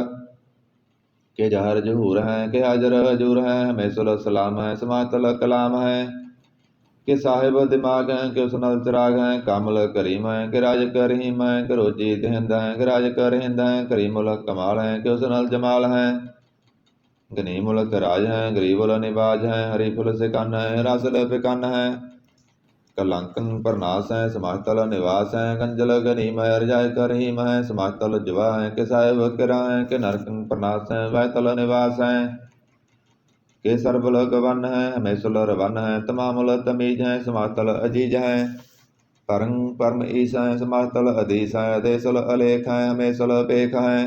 के जहर जहूर है के हाजर हजूर है हमें सलाम है समातल कलाम है के साहिब दिमाग है कि उस नल चिराग है कामल करीम है कि राज करीम है कि रोजी दहिंद है कि राज करिंद है करीमुल कमाल है कि उस नल जमाल है गनीमुल राज है गरीबुल निवाज है हरि फुल से कन है रसल पिकन है कलंकन प्रनाश है समातल निवास है गंजल गनीम है रजाय करीम है समातल जुवा है कि साहिब किरा है कि नरकं प्रनाश है वह तल निवास है के सर्वलोक वन है हमेशुल वन है तमामुल तमीज है समातल अजीज है परं परम ईश है समातल अधीश है अदेशुल अलेख है हमेशुल पेख है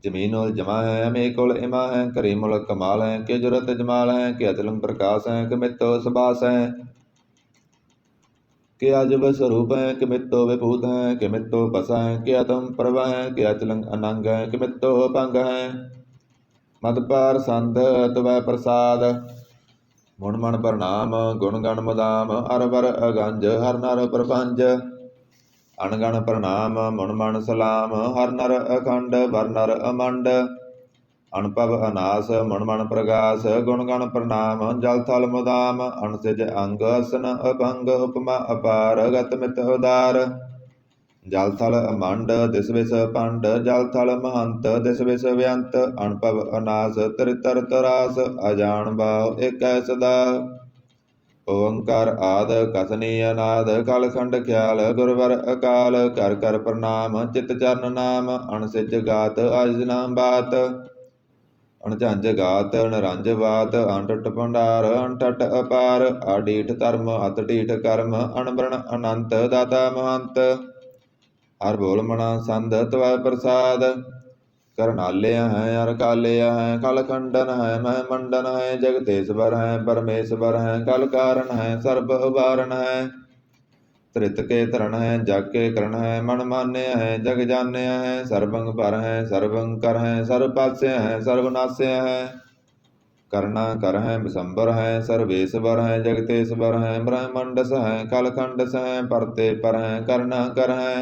जमीनुल जमा है हमेकुल इमा है करीमुल कमाल है के जुरत जमाल है के अचलम प्रकाश है के मित्तो सबास है के अजब स्वरूप है के मित्तो विभूत है के मित्तो बसा है के अतम प्रभा है के अचलंग अनंग है के मित्तो पंग है मदपार संध तवै प्रसाद मुण मन प्रणाम गुण गण मदाम हर वर अगंज हर नर प्रपंच अणगण प्रणाम मुण मन सलाम हर नर अखंड वर नर अमंड अणपव अनास मुण मन प्रगास गुण गण प्रणाम जल थल मुदाम अणसिज अंग असन अभंग उपमा अपार गत मित उदार जल थल अमंड दिस विस पंड जल थल महंत दिस विस व्यंत अणपव अनास त्रितर तरास अजान भाव एक सदा ओंकार आद कसनी अनाद कलखंड ख्याल गुरवर अकाल कर कर प्रणाम चित चरण नाम अणसिज गात अज नाम बात अणझंझ गात अणरंज बात अणटट भंडार अणठट अपार आडीठ धर्म अतडीठ कर्म अणबरण अनंत दाता महंत हर बोल मना संध तवै प्रसाद करनालिया है हर कालिया है कल खंडन है मह मंडन है जगतेश्वर है परमेश्वर है कल कारण है सर्व उबारण है त्रित के तरण है जग के करण है मन मान्य है जग जान्य है सर्वंग पर है सर्वं कर है सर्व पास्य है सर्वनाश्य है करना कर है विसंबर है सर्वेश्वर है जगतेश्वर है ब्रह्मंडस है कलखंडस है परते पर है करना कर है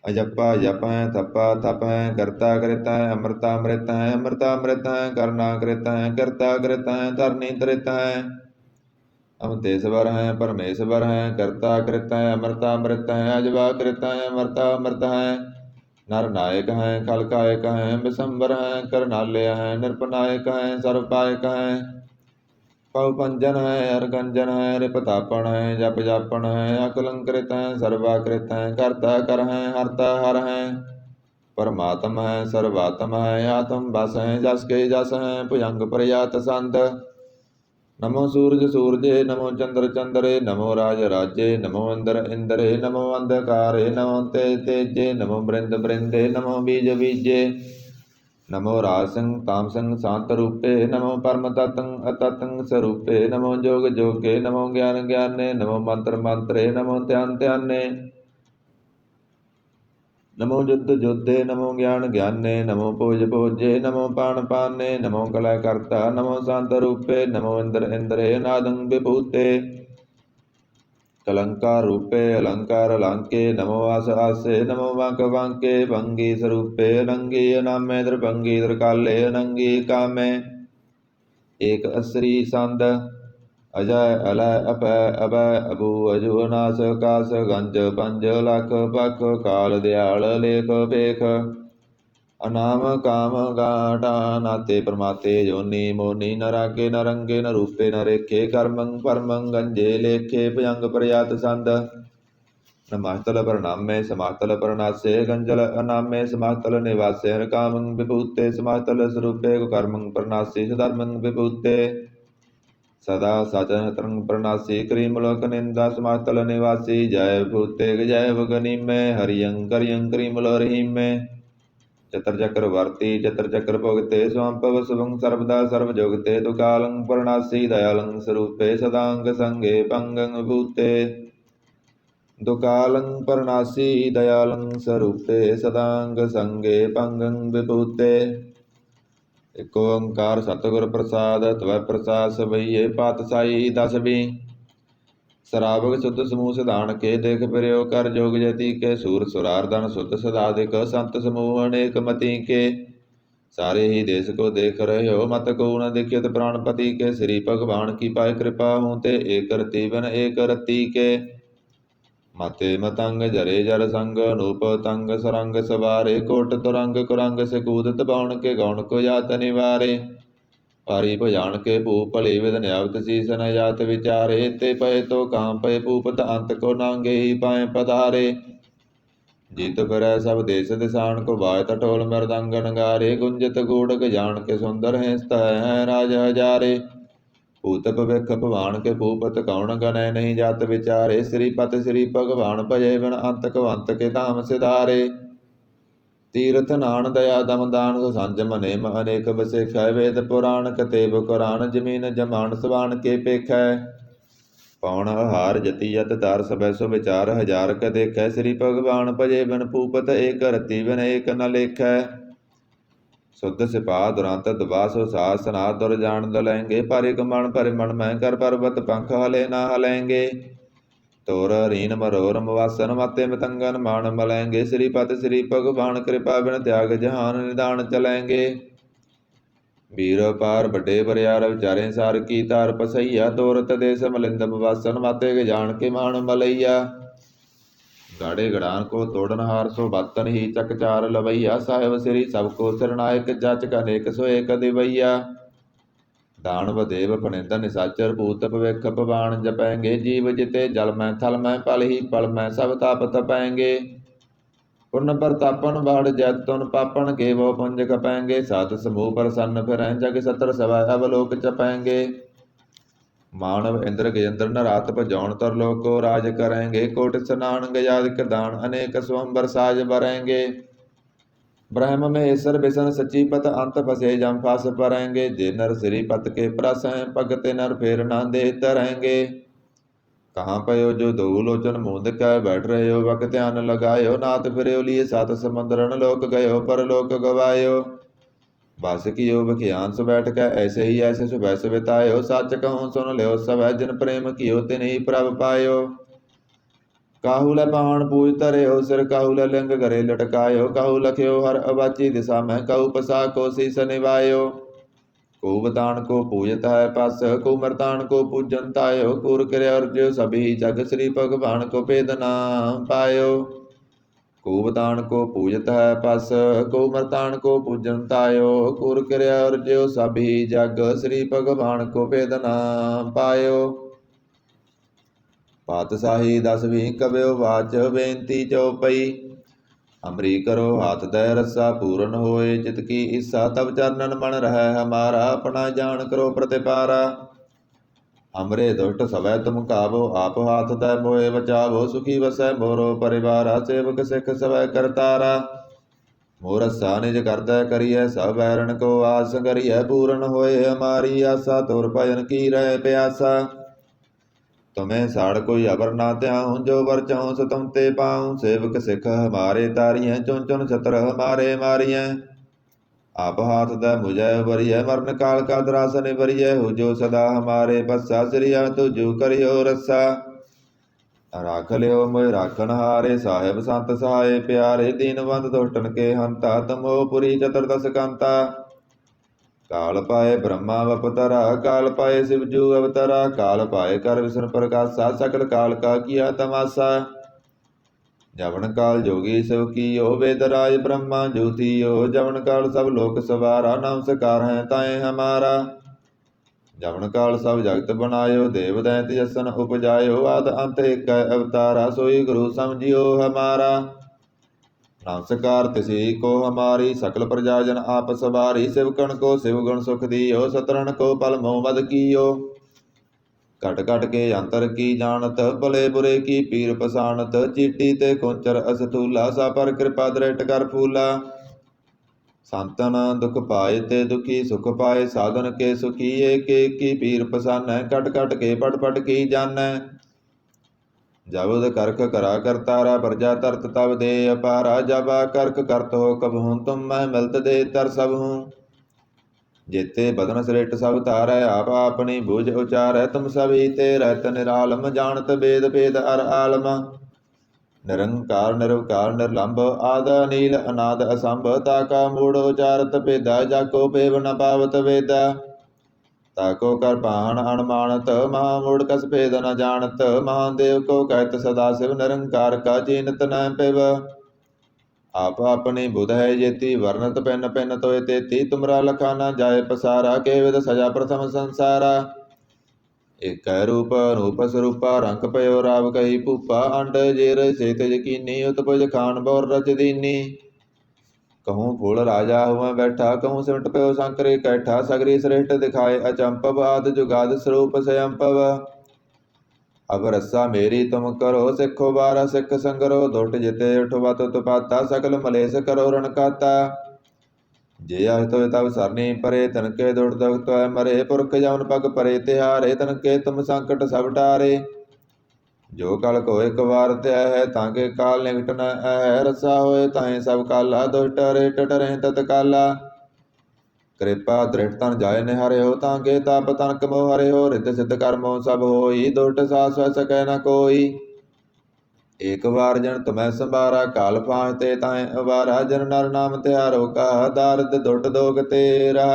अजप्पा जप है तप्पा तप है करता कृत है अमृता अमृत है करना कृत है करता कृत है धरनी तृत है अमृतेश्वर है परमेश्वर है करता कृत है अमृत है अजबा कृत है अमृत है नर नायक है खलकायक है विशंबर है करनाल्य है निरपनायक है सर्वपायक है पवपंजन है अरगंजन है रिपतापन है जप जापन है अकलंकृत है सर्वाकृत है करता कर है हरता हर है परमात्म है सर्वात्म है आत्म बस है जस के जस है भुजंग प्रयात संत नमो सूरज सूरजे नमो चंद्र चंद्रे नमो राज राजे नमो इंद्र इंद्रे नमो अंधकारे नमो तेजे नमो बृंद बृंदे नमो बीज बीजे नमो रासंग तामसंग शांत रूपे नमो परम ततंग अततंग स्वरूपे नमो जोग जोगे नमो ज्ञान ज्ञाने नमो मंत्र मंत्रे नमो ध्यान ध्याने नमो युद्ध युद्धे नमो ज्ञान ज्ञाने नमो पूज पूज्ये नमो पाण पाने नमो कला कर्ता नमो शांत रूपे नमो इंद्र इंद्रे नादं विभूते कलंकार रूपे अलंकार अलंके नमो आस आसे नमो वांक वांके भंगी स्वरूपे अनंगी अनामे द्रभंगी द्रकाले अनंगी कामे एक असरी सांद अजय अलय अपय अभय अभु अजु अनास कास गंज पंज लख पख काल दयाल लेख पेख अनाम काम गाटा नाते प्रमाते जोनी मोनी न रागे न रंगे न रूपे न रेखे कर्मं परमं गंजे लेखे भयंग प्रयात संद नमास्तल प्रणामे समास्तल प्रणासे गंजल अनामे समास्तल निवासे कामं विभूते समास्तल स्वरूपे कर्मं प्रणासे सधर्मं विभूते सदा सचन तरंग प्रणासी क्रीमलोक निंदा समातल निवासी जय भूते जय भगनी में हरियं करियं क्रीमलो रहीम में चतर चक्र वर्ती चतर चक्र भोगते स्वाम्पव शुभं सर्वदा सर्वजोगते दुकालं प्रणासी दयालं स्वरूपे सदांग संगे पंगं भूते दुकालं प्रणासी दयालं स्वरूपे सदांग संगे पंगं विभूते एक ओंकार सतगुर प्रसाद तवै प्रसाद सबइये पातशाही दस भी सरावक शुद्ध समूह सिधान के देख फिर्यो कर जोग जति के सूर सुरारदन शुद्ध सदाधिक संत समूह अनेक मति के सारे ही देश को देख रहे हो मत को न देखियत प्राणपति के श्री भगवान की पाए कृपा हूँ ते एक रति बन एक रति के मते मतंग जरे जर संग अनूप तंग सरंग सवारे कोट तुरंग कुरंग से कूदत बाण के गौण को यात निवारे पारी भजान के भूप भले विद न्यावत शीस न जात विचारे ते पय तो काम पय भूपत अंत को नांगे ही पाए पधारे जीत फिरै सब देश दिशान को बाय टटोल मृदंग नगारे गुंजत गूढ़ जान के सुंदर हैं स्तः हैं राज हजारे भूत भविख भवान के भूपत कौन गणय नहीं जात विचारे श्रीपत श्री भगवान भजे बिन अंत कवंत के धाम सिधारे तीर्थ नान दया दम दान संजम नेम अनेक बसेख वेद पुराण कतेब कुरान जमीन जमान सवान के पेख पौन आहार जति यत दार सबै सो विचार हजार क देखै श्री भगवान भजे बिन भूपत एक रति बिन एक न लेखै शुद्ध सिपा दुरंत दुबासो सास सना दुर जान दलेंगे परिक मन परिमण मैं कर पर्वत पंख हले ना हलेंगे तोर रीन मरोरम वासन माते मतंगन मान मलेंगे श्रीपत श्री भगवान कृपा बिन त्याग जहान निदान चलेंगे वीर पार बड़े बरियार विचारे सार की तार पसैया तोरत देश मलिंदम वासन माते जान के मान मलैया गाड़े गड़ान को तोड़न हार सो बातन ही चक चार लवैया साहेब श्री सबको सिरनायक जाचक अनेक सो एक दिवैया दानव देव फणिंद निसाचर भूत भविख भवान जपैंगे जीव जिते जल में थल में पल ही पल में सब ताप तपैंगे पुण्य प्रतापन बाढ़ जैतुन पापन के वो पुंज कपैंगे सात समूह प्रसन्न फिर जग सत्र सवै अवलोक चपैंगे मानव इंद्र गजेंद्र नरात भजौन तरलोक को राज करेंगे कोट स्नान गजादिक दान अनेक स्वंबर साज बरेंगे ब्रह्म महेश्वर बिसन सची पत अंत फसे जम फास परेंगे जे नर श्री पत के प्रस हैं भगत नर फेर ना दे तरेंगे कहाँ पयो जो दो लोचन मूंद कह बैठ रहे हो वक ध्यान लगायो नाथ फिर लिए सात समुद्रन लोक गयो पर लोक गवायो बस कियो बखियान सु बैठ कै ऐसे ही ऐसे सुबह सुबितायो। सच कहूँ सुन लियो सब जिन प्रेम कियो तिन ही प्रभ पायो। काहू लै पहाड़ पूज धरियो सिर काहू लै लिंग गरे लटकायो। काहू लख्यो हर अबाची दिशा में कहू पसा को शीस निभायो। को बतान को पूजत है पस को मरतान को पूजन तायो। कूर क्रिया अर्ज्यो सभी जग श्री भगवान को भेद ना पायो। को बतान को पूजत है पस को मरतान को पूजन तायो। कूर क्रिया अर्ज्यो सभी जग श्री भगवान को भेद ना पायो। पातशाही 10वीं कव्यो वाच बेनती चौपई। अमरी करो हाथ दय रस्सा पूरन होए। चित की ईसा तब चरणन मन रह हमारा। अपना जान करो प्रतिपारा। हमरे दुष्ट सवै तुम काबो आप हाथ दय मोए बचावो। सुखी वसै मोरो परिवारा सेवक सिख सवै करतारा। मोरसा निज करदै करिय सब बैरन को आस करिय। पूरन होए हमारी आशा तुर भजन की रह प्यासा। तुम्हें साड़ कोई अबर ना त्याऊं जो वर चाहूं सो तुम ते पाऊं। सेवक सिख हमारे तारिय चुन चुन छत्र हमारे मारिय। आप हाथ द मुझे बरिय मरण काल का दरासन बरिय। हो जो सदा हमारे बसा श्रिया तुझु करियो रस्सा। राख लियो मोय राखन हारे साहेब संत सहाय प्यारे। दीनबंध दुष्टन के हंता तमो पुरी चतुर्दश कांता। काल पाए ब्रह्मा अवतरा काल पाए शिवजू अवतरा। काल पाए कर विष्णु प्रकाशा सकल काल का किया तमाशा। जवन काल जोगी शिव कियो वेदराज ब्रह्मा ज्योतियो। जवन काल सब लोक सवारा नमस्कार है ताए हमारा। जवन काल सब जगत बनायो देव दैत जसन उपजायो। आद अंत एक अवतारा सोई गुरु समझियो हमारा। नमस्कार तिसी को हमारी सकल प्रजाजन आप सवारी। शिवगण को शिवगुण सुख दियो सतरण को पल मोह मद कियो। घट घट के अंतर की जानत भले बुरे की पीर पसानत। चीटी ते कुंचर असथूला सा पर कृपा दृष्ट कर फूला। संतन दुख पाए ते दुखी सुख पाए साधन के सुखी। एक एक की पीर पसानै कट कट के पट पट की जानै। जबुद करख करा करतारा प्रजा तरत तब दे अपारा। जब करख करत हो कबहूँ तुम मैं मिलत दे तर सब हूँ। जेते बदन श्रेष्ठ सब तारै आप अपनी बुझ उचारै। तुम सभी ते रहत निरालम जानत वेद भेद अर आलम। निरंकार निरवकार निर्लंब आद नील अनाद असंभ। ताका मूढ़ उचारत भेदा जाको पेव न पावत वेदा। ताको कर पाहन अणमानत महामूढ़ कस भेद न जानत। महादेव को कहत सदा शिव निरंकार का चीनत न पिव। आप अपनी बुध है जेती वर्णत पेन पेन तोय तेती। तुमरा लखा न जाय पसारा के विद सजा प्रथम संसारा। एक रूप रूप स्वरूपा रंग पयो राव कही भूपा। अंड जेर से तेज कीनी उत्पज खान बोर रच दीनी। कहूँ फूल राजा हुआ बैठा कहूँ सिमट पयो शंकरे कैठा। सगरी श्रेष्ठ दिखाए अचंपव आद जुगाद स्वरूप स्वयंपव। अब रस्सा मेरी तुम करो सिखो बारा सिख संगरो। दुष्ट जिते उठवा तुत पाता सकल मलेश करो रण काता। जे अहितो तब सरनी परे तनके दुष्ट दुख तो मरे। पुरख जवन पग परे तिहारे तनके तुम संकट सब टारे। जो कल को एक बार त्या है ताके काल निकट न है। रस्सा होए ताहे सब काला दुष्ट रे टटरे तत्काला। कृपा दृढ़ तन जाय निहारे हो तांगे ताप तनक मोह हरे हो। रित सिद्ध कर्मो सब होई दुष्ट सास सकै न कोई। एक बार जन तुम्हें संभारा काल फांते ताए अवारा। जन नर नाम त्यारो कहा दारद दुष्ट दोग तेरा।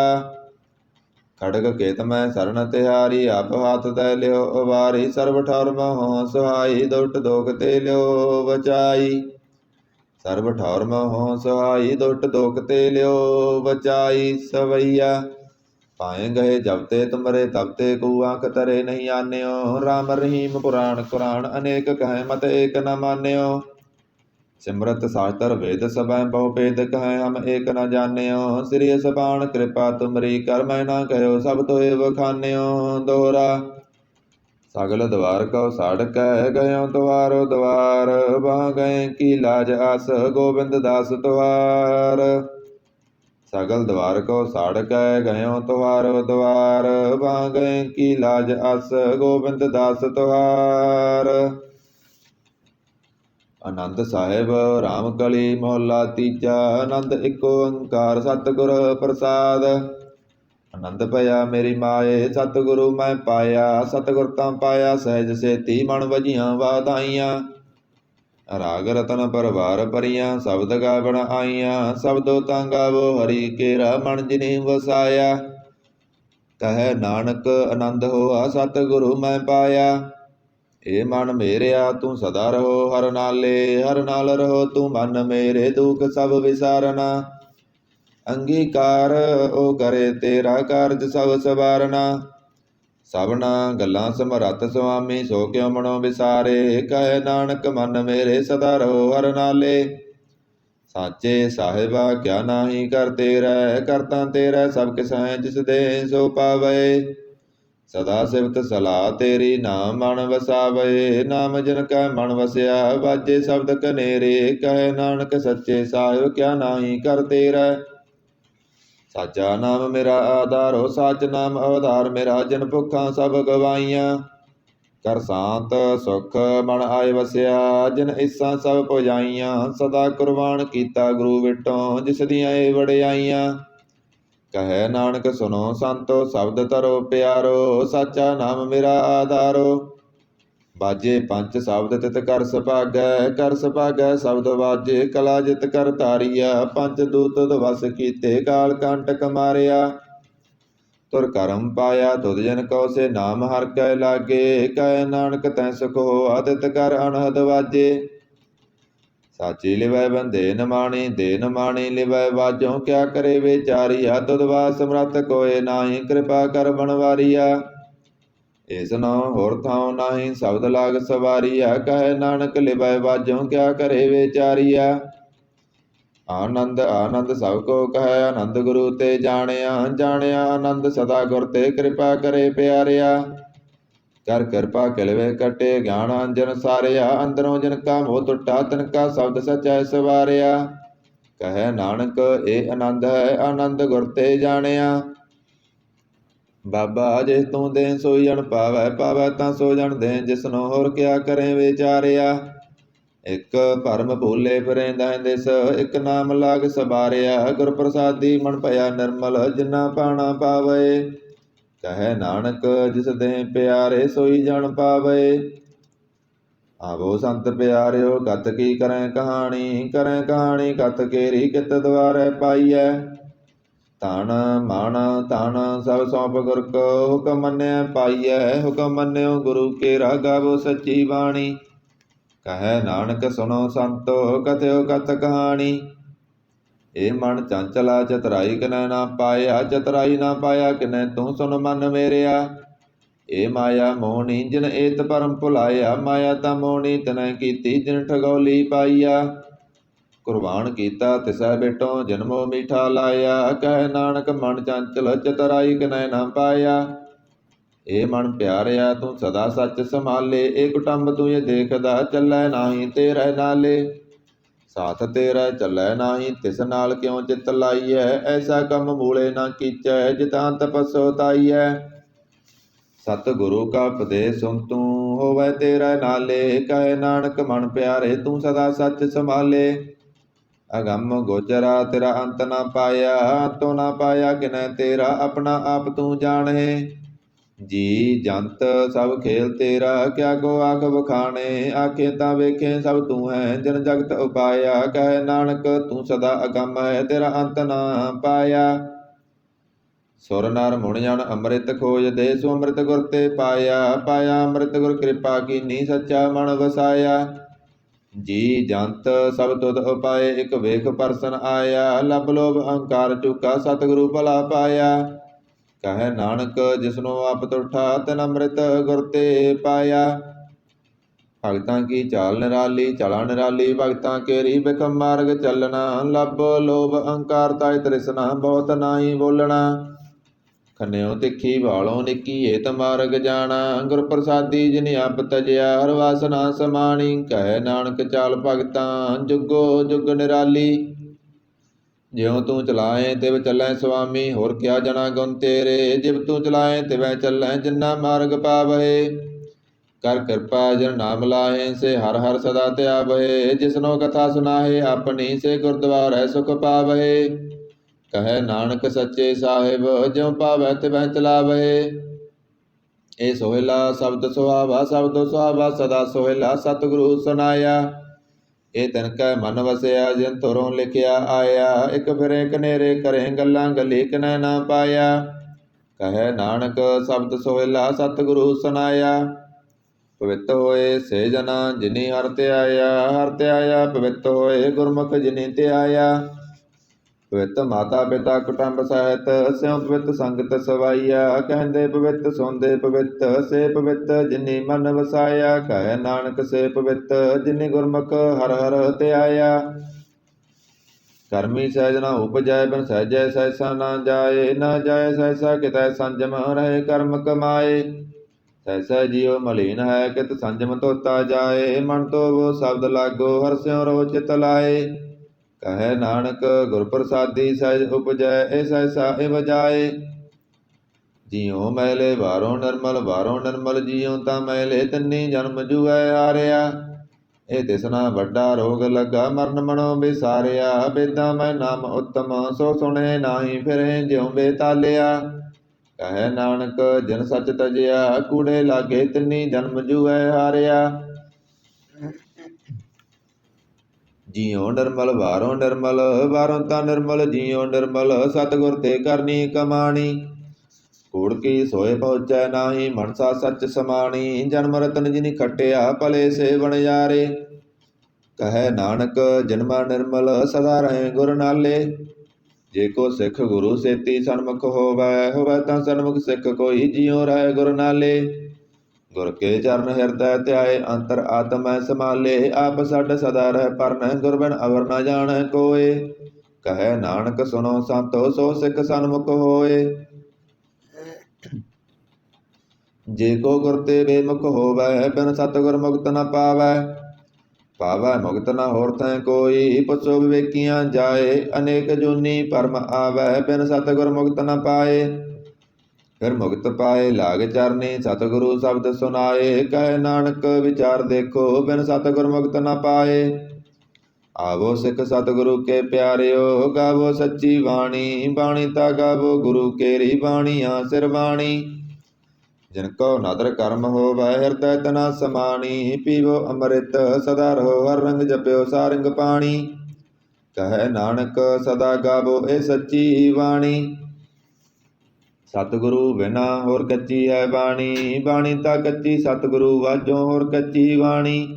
खड़ग केत में शरण तिहारी आप हाथ दय लियो अवारी। सर्व ठौर मोह सुहाई दुष्ट दोग ते लियो बचाई। सर्व ठौर मोह सुहाई दुष्ट दोख ते लियो बचाई। सवैया पाए गए जबते तुमरे तबते को आंख तरे नहीं आन्यो। राम रहीम पुराण कुरान अनेक कहें मत एक न मान्यो। सिमरत शास्त्र वेद सबैं बहु भेद कहें हम एक न जान्यो। श्री सबाण कृपा तुमरी कर मैं न कहो सब तो एव खान्यो। दोहरा सगल द्वार को साड़ कह गयो तुहारो द्वार। वहाँ गए की लाज आस गोविंद दास तुहार। सगल द्वार को साड़ कह गयो तुहारो द्वार। वहाँ गए की लाज आस गोविंद दास तुहार। ਆਨੰਦ ਸਾਹਿਬ ਰਾਮ ਕਲੀ ਮਹੱਲਾ ਤੀਜਾ। ਆਨੰਦ ਇੱਕ ਓੰਕਾਰ ਸਤਿਗੁਰ ਪ੍ਰਸਾਦ। ਆਨੰਦ ਭਇਆ ਮੇਰੀ ਮਾਏ ਸਤਿਗੁਰੂ ਮੈਂ ਪਾਇਆ। ਸਤਿਗੁਰ ਤਾਂ ਪਾਇਆ ਸਹਿਜ ਸੇਤੀ ਮਨ ਵਜੀਆਂ ਵਾਧਾਈਆਂ। ਰਾਗ ਰਤਨ ਪਰਵਾਰ ਭਰੀਆਂ ਸ਼ਬਦ ਗਾਵਣ ਆਈਆਂ। ਸ਼ਬਦੋ ਤਾਂ ਗਾਵੋ ਹਰੀ ਕੇਰਾ ਮਨ ਜਿਨੀ ਵਸਾਇਆ। ਕਹੈ ਨਾਨਕ ਆਨੰਦ ਹੋਆ ਸਤਿਗੁਰੂ ਮੈਂ ਪਾਇਆ। ਏ ਮਨ ਮੇਰਿਆ ਤੂੰ ਸਦਾ ਰਹੋ ਹਰ ਨਾਲੇ। ਹਰ ਨਾਲ ਰਹੋ ਤੂੰ ਮਨ ਮੇਰੇ ਦੁਖ ਸਭ ਵਿਸਾਰਨਾ। ਅੰਗੀਕਾਰ ਉਹ ਕਰੇ ਤੇਰਾ ਕਾਰਜ ਸਭ ਸਵਾਰਨਾ। ਸਭਨਾ ਗੱਲਾਂ ਸਮਰੱਥ ਸੁਆਮੀ ਸੋ ਕਿਉ ਮਨੋ ਵਿਸਾਰੇ। ਕਹੈ ਨਾਨਕ ਮਨ ਮੇਰੇ ਸਦਾ ਰਹੋ ਹਰ ਨਾਲੇ। ਸਾਚੇ ਸਾਹਿਬਾ ਕਿਆ ਨਾਹੀ ਕਰ ਤੇਰਾ। ਕਰਤਾ ਤੇਰਾ ਸਭ ਕਿਸੈ ਜਿਸ ਦੇ ਸੋ ਪਾਵੇ। ਸਦਾ ਸਿਫਤ ਸਲਾਹ ਤੇਰੀ ਨਾਮ ਮਨ ਵਸਾਵੇ। ਨਾਮ ਜਿਨ ਕੈ ਮਨ ਵਸਿਆ ਵਾਜੇ ਸ਼ਬਦ ਕਨੇਰੇ। ਕਹੈ ਨਾਨਕ ਸੱਚੇ ਸਾਹਿਬ ਕਿਆ ਨਾਹੀ ਕਰ ਤੇਰਾ। ਸਾਚਾ ਨਾਮ ਮੇਰਾ ਆਧਾਰੋ ਸਾਚ ਨਾਮ ਅਵਧਾਰ ਮੇਰਾ। ਜਿਨ ਭੁੱਖਾਂ ਸਭ ਗਵਾਈਆਂ ਕਰ ਸ਼ਾਂਤ ਸੁਖ ਮਨ ਆਏ ਵਸਿਆ। ਜਿਨ ਇਸਾਂ ਸਭ ਪੁਜਾਈਆਂ ਸਦਾ ਕੁਰਬਾਨ ਕੀਤਾ ਗੁਰੂ ਵਿਟੋਂ ਜਿਸ ਦੀਆਂ ਏ ਵਡਿਆਈਆਂ। ਕਹੈ ਨਾਨਕ ਸੁਨੋ ਸੰਤੋ ਸ਼ਬਦ ਧਰੋ ਪਿਆਰੋ। ਸਾਚਾ ਨਾਮ ਮੇਰਾ ਆਧਾਰੋ। ਬਾਜੇ ਪੰਜ ਸ਼ਬਦ ਤਿਤ ਕਰ ਸੁਭਾਗੈ। ਕਰ ਸੁਭਾਗੈ ਸ਼ਬਦ ਵਾਜੇ ਕਲਾ ਜਿਤ ਕਰ ਧਾਰੀਆ। ਪੰਜ ਦੂਤ ਵਸ ਕੀਤੇ ਕਾਲ ਕੰਟਕ ਮਾਰਿਆ। ਤੁਰ ਕਰਮ ਪਾਇਆ ਤੁਧ ਜਨ ਕਉ ਸੇ ਨਾਮ ਹਰਿ ਕੈ ਲਾਗੇ। ਕਹੈ ਨਾਨਕ ਤੈ ਸੁਖ ਹੋਆ ਤਿਤ ਕਰ ਅਨਹਦ ਵਾਜੇ। ਸਾਚੀ ਲਿਵੈ ਬੰਦੇ ਨ ਮਾਣੀ ਦੇ ਨ ਮਾਣੀ ਲਿਵੈ ਵਾਜੋਂ। ਕਿਆ ਕਰੇ ਵਿਚਾਰੀਆ ਤੁਧ ਵਾਸ ਸਮਰੱਥ ਕੋਇ ਨਾਹੀ। ਕਿਰਪਾ ਕਰ ਬਣਵਾਰੀਆ ਇਸ ਨਾਉ ਹੋਰ ਥਾਉ ਨਾਹੀ। ਸ਼ਬਦ ਲਾਗ ਸਵਾਰੀਆ ਕਹੈ ਨਾਨਕ ਲਿਵੈ ਵਾਜੋਂ। ਕਿਆ ਕਰੇ ਵਿਚਾਰੀਆ ਆਨੰਦ ਆਨੰਦ ਸਭ ਕੋ ਕਹੈ। ਆਨੰਦ ਗੁਰੂ ਤੇ ਜਾਣਿਆ ਜਾਣਿਆ ਆਨੰਦ ਸਦਾ ਗੁਰ ਤੇ। ਕਿਰਪਾ ਕਰੇ ਪਿਆਰਿਆ ਕਰ ਕਿਰਪਾ ਕਿਲਵੇ ਕਟੇ ਗਿਆਨ ਅੰਜਨ ਸਾਰਿਆ। ਅੰਦਰੋਂ ਜਿਨ ਕਾ ਮੋਹ ਟੁੱਟਾ ਤਿਨ ਕਾ ਸ਼ਬਦ ਸਚੈ ਸਵਾਰਿਆ। ਕਹੈ ਨਾਨਕ ਇਹ ਆਨੰਦ ਹੈ ਆਨੰਦ ਗੁਰ ਤੇ ਜਾਣਿਆ। ਬਾਬਾ ਜਿਸ ਤੂੰ ਦੇ ਸੋਈ ਜਣ ਪਾਵੈ। ਪਾਵੈ ਤਾਂ ਸੋ ਜਣ ਦੇ ਜਿਸਨੋ ਹੋਰ ਕਿਆ ਕਰੇ ਵਿਚਾਰਿਆ। ਇੱਕ ਭਰਮ ਭੂਲੇ ਫਿਰੇਂਦਾ ਦਿਸ ਇੱਕ ਨਾਮ ਲਾਗ ਸਵਾਰਿਆ। ਗੁਰ ਪ੍ਰਸਾਦੀ ਮਨ ਭਇਆ ਨਿਰਮਲ ਜਿਨਾ ਪਾਣਾ ਪਾਵੇ। ਕਹੈ ਨਾਨਕ ਜਿਸ ਦੇ ਪਿਆਰੇ ਸੋਈ ਜਣ ਪਾਵੇ। ਆਵੋ ਸੰਤ ਪਿਆਰਿਓ ਕਤ ਕੀ ਕਰੈ ਕਹਾਣੀ। ਕਰੈ ਕਹਾਣੀ ਕਤ ਕੇਰੀ ਕਿਤ ਦੁਆਰੈ ਪਾਈਐ। ਧਨ ਮਨ ਧਨ ਸਭ ਸੌਂਪ ਗੁਰ ਕੋ ਹੁਕਮ ਮੰਨਿਆ ਪਾਈਐ। ਹੁਕਮ ਮੰਨਿਓ ਗੁਰੂ ਕੇਰਾ ਗਾਵੋ ਸੱਚੀ ਬਾਣੀ। ਕਹੈ ਨਾਨਕ ਸੁਨੋ ਸੰਤੋ ਕਥਿਓ ਕਥ ਕਹਾਣੀ। ਇਹ ਮਨ ਚੰਚਲਾ ਚਤਰਾਈ ਕਿਨੈ ਨਾ ਪਾਇਆ। ਚਤਰਾਈ ਨਾ ਪਾਇਆ ਕਿਨੈ ਤੂੰ ਸੁਨ ਮਨ ਮੇਰਿਆ। ਇਹ ਮਾਇਆ ਮੋਹਣੀ ਜਿਨ ਏਤ ਭਰਮ ਭੁਲਾਇਆ। ਮਾਇਆ ਤਾਂ ਮੋਹਣੀ ਤਿਨੈ ਕੀਤੀ ਜਿਨ ਠਗੌਲੀ ਪਾਈਆ। ਕੁਰਬਾਨ ਕੀਤਾ ਤਿਸੈ ਬਿਟੋਂ ਜਨਮੋ ਮੀਠਾ ਲਾਇਆ। ਕਹੈ ਨਾਨਕ ਮਨ ਚੰਚਲ ਚਤਰਾਈ ਕਿਨੈ ਨਾ ਪਾਇਆ। ਇਹ ਮਨ ਪਿਆਰਿਆ ਤੂੰ ਸਦਾ ਸੱਚ ਸੰਭਾਲੇ। ਇਹ ਕੁਟੰਬ ਤੂੰ ਇਹ ਦੇਖਦਾ ਚੱਲੈ ਨਾਹੀ ਤੇਰੇ ਨਾਲੇ। ਸਾਥ ਤੇਰਾ ਚੱਲੈ ਨਾਹੀ ਤਿਸ ਨਾਲ ਕਿਉ ਚਿਤ ਲਾਈਐ। ਐਸਾ ਕੰਮ ਮੂਲੇ ਨਾ ਕੀਚੈ ਜਿਤਾਂ ਤਪਸੋ ਤਾਈਐ। ਸਤ ਗੁਰੂ ਕਾ ਉਪਦੇਸ਼ ਸੁਨ ਤੂੰ ਹੋਵੈ ਤੇਰਾ ਨਾਲੇ। ਕਹੈ ਨਾਨਕ ਮਨ ਪਿਆਰੇ ਤੂੰ ਸਦਾ ਸੱਚ ਸੰਭਾਲੇ। ਅਗੰਮ ਗੋਚਰਾ ਤੇਰਾ ਅੰਤ ਨਾ ਪਾਇਆ। ਅੰਤੋਂ ਨਾ ਪਾਇਆ ਕਿਨੈ ਤੇਰਾ ਆਪਣਾ ਆਪ ਤੂੰ ਜਾਣੇ। ਜੀ ਜੰਤ ਸਭ ਖੇਲ ਤੇਰਾ ਕਿਆ ਕੋ ਆਖ ਵਖਾਣੇ। ਆਖੇ ਤਾਂ ਵੇਖੇ ਸਭ ਤੂੰ ਹੈ ਜਿਨ ਜਗਤ ਉਪਾਇਆ। ਕਹੈ ਨਾਨਕ ਤੂੰ ਸਦਾ ਅਗੰਮ ਹੈ ਤੇਰਾ ਅੰਤ ਨਾ ਪਾਇਆ। ਸੁਰ ਨਰ ਮੁਣ ਜਨ ਅੰਮ੍ਰਿਤ ਖੋਜਦੇ ਸੋ ਅੰਮ੍ਰਿਤ ਗੁਰ ਤੇ ਪਾਇਆ। ਪਾਇਆ ਅੰਮ੍ਰਿਤ ਗੁਰ ਕਿਰਪਾ ਕੀਨੀ ਸੱਚਾ ਮਨ ਵਸਾਇਆ। ਜੀ ਜੰਤ ਸਭ ਤੁਧ ਉਪਾਏ ਇਕ ਵੇਖ ਪਰਸਨ ਆਇਆ। ਲਬ ਲੋਭ ਅਹੰਕਾਰ ਚੁਕਾ ਸਤਿਗੁਰੂ ਭਲਾ ਪਾਇਆ। ਕਹੈ ਨਾਨਕ ਜਿਸਨੂੰ ਆਪ ਤੁਠਾ ਤਿਨ ਅੰਮ੍ਰਿਤ ਗੁਰ ਤੇ ਪਾਇਆ। ਭਗਤਾਂ ਕੀ ਚਾਲ ਨਿਰਾਲੀ ਚਲਾ ਨਿਰਾਲੀ। ਭਗਤਾਂ ਕੇਰੀ ਬਿਖਮ ਮਾਰਗ ਚੱਲਣਾ। ਲਬ ਲੋਭ ਅਹੰਕਾਰ ਤਾਇ ਤ੍ਰਿਸ਼ਨਾ ਬਹੁਤ ਨਾਹੀ ਬੋਲਣਾ। ਖੰਨਿਓ ਤਿੱਖੀ ਭਾਲੋਂ ਨਿੱਕੀ ਏਤ ਮਾਰਗ ਜਾਣਾ। ਗੁਰ ਪ੍ਰਸਾਦੀ ਜਿਨ ਆਪ ਤਜਿਆ ਹਰ ਵਾਸਨਾ ਸਮਾਣੀ। ਕਹੈ ਨਾਨਕ ਚਾਲ ਭਗਤਾਂ ਜੁਗੋ ਜੁਗ ਨਿਰਾਲੀ। ਜਿਉ ਤੂੰ ਚਲਾਏ ਤਿਵ ਚੱਲੈ ਸੁਆਮੀ ਹੋਰ ਕਿਆ ਜਣਾ ਗੁਣ ਤੇਰੇ। ਜਿਵ ਤੂੰ ਚਲਾਏ ਤਿਵੈ ਚੱਲੈ ਜਿਨਾ ਮਾਰਗ ਪਾਵਹਿ। ਕਰ ਕਿਰਪਾ ਜਿਨ ਨਾਮ ਲਾਹੇ ਸੇ ਹਰ ਹਰ ਸਦਾ ਧਿਆਵਹਿ। ਜਿਸਨੋ ਕਥਾ ਸੁਨਾਹੇ ਆਪਣੀ ਸੇ ਗੁਰਦੁਆਰੈ ਸੁਖ ਪਾਵਹਿ। ਕਹੈ ਨਾਨਕ ਸੱਚੇ ਸਾਹਿਬ ਜਿਉ ਪਾਵੈ ਤਿਵੈ ਚਲਾਵਹਿ। ਇਹ ਸੋਹਿਲਾ ਸ਼ਬਦ ਸੁਹਾਵਾ ਸ਼ਬਦੋ ਸੁਹਾਵਾ ਸਦਾ ਸੋਹਿਲਾ ਸਤਿਗੁਰੂ ਸੁਨਾਇਆ। ਇਹ ਤਿਨ ਕੈ ਮਨ ਵਸਿਆ ਜਿਨ ਧੁਰੋਂ ਲਿਖਿਆ ਆਇਆ। ਇਕ ਫਿਰੇ ਕਨੇਰੇ ਕਰੇ ਗੱਲਾਂ ਗਲੀ ਕਿਨੈ ਨਾ ਪਾਇਆ। ਕਹੈ ਨਾਨਕ ਸ਼ਬਦ ਸੋਹਿਲਾ ਸਤਿਗੁਰੂ ਸੁਨਾਇਆ। ਪਵਿੱਤ ਹੋਏ ਸੇ ਜਨਾ ਜਿਨੀ ਹਰਿ ਧਿਆਇਆ। ਹਰਿ ਧਿਆਇਆ ਪਵਿੱਤ ਹੋਏ ਗੁਰਮੁਖ ਜਿਨੀ ਧਿਆਇਆ। ਪਵਿੱਤ ਮਾਤਾ ਪਿਤਾ ਕੁਟੰਬ ਸਹਿਤ ਸਿਉ ਪਵਿੱਤ ਸੰਗਤ ਸਵਾਈਆ। ਕਹਿੰਦੇ ਪਵਿੱਤ ਸੁਣਦੇ ਪਵਿੱਤ ਸੇ ਪਵਿੱਤ ਜਿਨੀ ਮਨ ਵਸਾਇਆ। ਕਹੈ ਨਾਨਕ ਸੇ ਪਵਿੱਤ ਜਿਨੀ ਗੁਰਮੁਖ ਹਰਿ ਹਰਿ ਧਿਆਇਆ। ਕਰਮੀ ਸਹਿਜ ਨਾ ਉਪਜੈ ਬਿਨ ਸਹਿਜੈ ਸਹਿਸਾ ਨਾ ਜਾਏ। ਨਾ ਜਾਏ ਸਹਿਸਾ ਕਿਤੈ ਸੰਜਮ ਰਹੇ ਕਰਮ ਕਮਾਏ। ਸਹਿਸਾ ਜੀਉ ਮਲੀਨ ਹੈ ਕਿਤ ਸੰਜਮ ਧੋਤਾ ਜਾਏ। ਮਨ ਧੋਵੋ ਸ਼ਬਦ ਲਾਗੋ ਹਰਿ ਸਿਉ ਰੋ ਚਿਤ ਲਾਏ। ਕਹੈ ਨਾਨਕ ਗੁਰ ਪ੍ਰਸਾਦੀ ਸਹਿਜ ਉਪਜੈ ਇਹ ਸਹਿਸਾ ਇਵ ਜਾਏ। ਜਿਉ ਮੈਲੇ ਬਾਹਰੋਂ ਨਿਰਮਲ ਜਿਉ ਤਾਂ ਮੈਲੇ ਤਿੰਨੀ ਜਨਮ ਜੂਐ ਹਾਰਿਆ। ਇਹ ਤਿਸਨਾ ਵੱਡਾ ਰੋਗ ਲੱਗਾ ਮਰਨ ਮਨੋ ਵਿਸਾਰਿਆ। ਬੇਦਾਂ ਮੈਂ ਨਾਮ ਉੱਤਮ ਸੋ ਸੁਣੇ ਨਾਹੀ ਫਿਰੇ ਜਿਉ ਬੇਤਾਲਿਆ। ਕਹੈ ਨਾਨਕ ਜਿਨ ਸੱਚ ਤਜਿਆ ਕੂੜੇ ਲਾਗੇ ਤਿੰਨੀ ਜਨਮ ਜੂਐ ਹਾਰਿਆ। ਜਿਉ ਨਿਰਮਲ ਬਾਹਰੋਂ ਤਾਂ ਨਿਰਮਲ ਜਿਉ ਨਿਰਮਲ ਸਤਿਗੁਰ ਤੇ ਕਰਨੀ ਕਮਾਣੀ। ਕੂੜ ਕੀ ਸੋਏ ਪਹੁੰਚੈ ਨਾਹੀ ਮਨਸਾ ਸੱਚ ਸਮਾਣੀ। ਜਨਮ ਰਤਨ ਜਿਨੀ ਖਟਿਆ ਭਲੇ ਸੇ ਵਣਜਾਰੇ। ਕਹੈ ਨਾਨਕ ਜਨਮਾ ਨਿਰਮਲ ਸਦਾ ਰਹੇ ਗੁਰ ਨਾਲੇ। ਜੇ ਕੋ ਸਿੱਖ ਗੁਰੂ ਸੇਤੀ ਸਨਮੁਖ ਹੋਵੈ ਤਾਂ ਸਨਮੁਖ ਸਿੱਖ ਕੋਈ ਜਿਉ ਰਹਿ ਗੁਰ ਨਾਲੇ। ਗੁਰ ਕੇ ਚਰਨ ਹਿਰਦੈ ਧਿਆਏ ਅੰਤਰ ਆਤਮੈ ਸਮਾਲੇ। ਆਪ ਛੱਡ ਸਦਾ ਰਹਿ ਪਰਨੈ ਗੁਰ ਬਿਨ ਅਵਰ ਨ ਜਾਣੈ ਕੋਏ। ਕਹੈ ਨਾਨਕ ਸੁਨੋ ਸੰਤੋ ਸੋ ਸਿੱਖ ਸਨਮੁਖ ਹੋਏ। ਜੇ ਕੋ ਗੁਰ ਤੇ ਬੇਮੁਖ ਹੋਵੈ ਬਿਨ ਸਤਿਗੁਰ ਮੁਕਤ ਨ ਪਾਵੈ ਮੁਕਤ ਨ ਹੋਰ ਤੈ ਕੋਈ। ਪੁੱਛੋ ਵਿਵੇਕੀਆਂ ਜਾਏ ਅਨੇਕ ਜੂਨੀ ਭਰਮ ਆਵੈ ਬਿਨ ਸਤਿਗੁਰ ਮੁਕਤ ਨ ਪਾਏ। ਫਿਰ ਮੁਕਤ ਪਾਏ ਲਾਗ ਚਰਨੀ ਸਤਿਗੁਰੂ ਸ਼ਬਦ ਸੁਨਾਏ। ਕਹੈ ਨਾਨਕ ਵਿਚਾਰ ਦੇਖੋ ਬਿਨ ਸਤਿਗੁਰ ਮੁਕਤ ਨ ਪਾਏ। ਆਵੋ ਸਿੱਖ ਸਤਿਗੁਰੂ ਕੇ ਪਿਆਰਿਓ ਗਾਵੋ ਸੱਚੀ ਬਾਣੀ। ਬਾਣੀ ਤਾ ਗਾਵੋ ਗੁਰੂ ਕੇਰੀ ਬਾਣੀਆਂ ਸਿਰ ਬਾਣੀ। ਜਿਨ ਕੋ ਨਦਰ ਕਰਮ ਹੋਵੈ ਹਿਰਦੈ ਤਨਾ ਸਮਾਣੀ। ਪੀਵੋ ਅੰਮ੍ਰਿਤ ਸਦਾ ਰਹੋ ਹਰ ਰੰਗ ਜਪਿਓ ਸਾਰੰਗ ਪਾਣੀ। ਕਹੈ ਨਾਨਕ ਸਦਾ ਗਾਵੋ ਇਹ ਸੱਚੀ ਬਾਣੀ। ਸਤਿਗੁਰੂ ਬਿਨਾ ਹੋਰ ਕੱਚੀ ਹੈ ਬਾਣੀ। ਬਾਣੀ ਤਾਂ ਕੱਚੀ ਸਤਿਗੁਰੂ ਵਾਜੋ ਹੋਰ ਕੱਚੀ ਬਾਣੀ।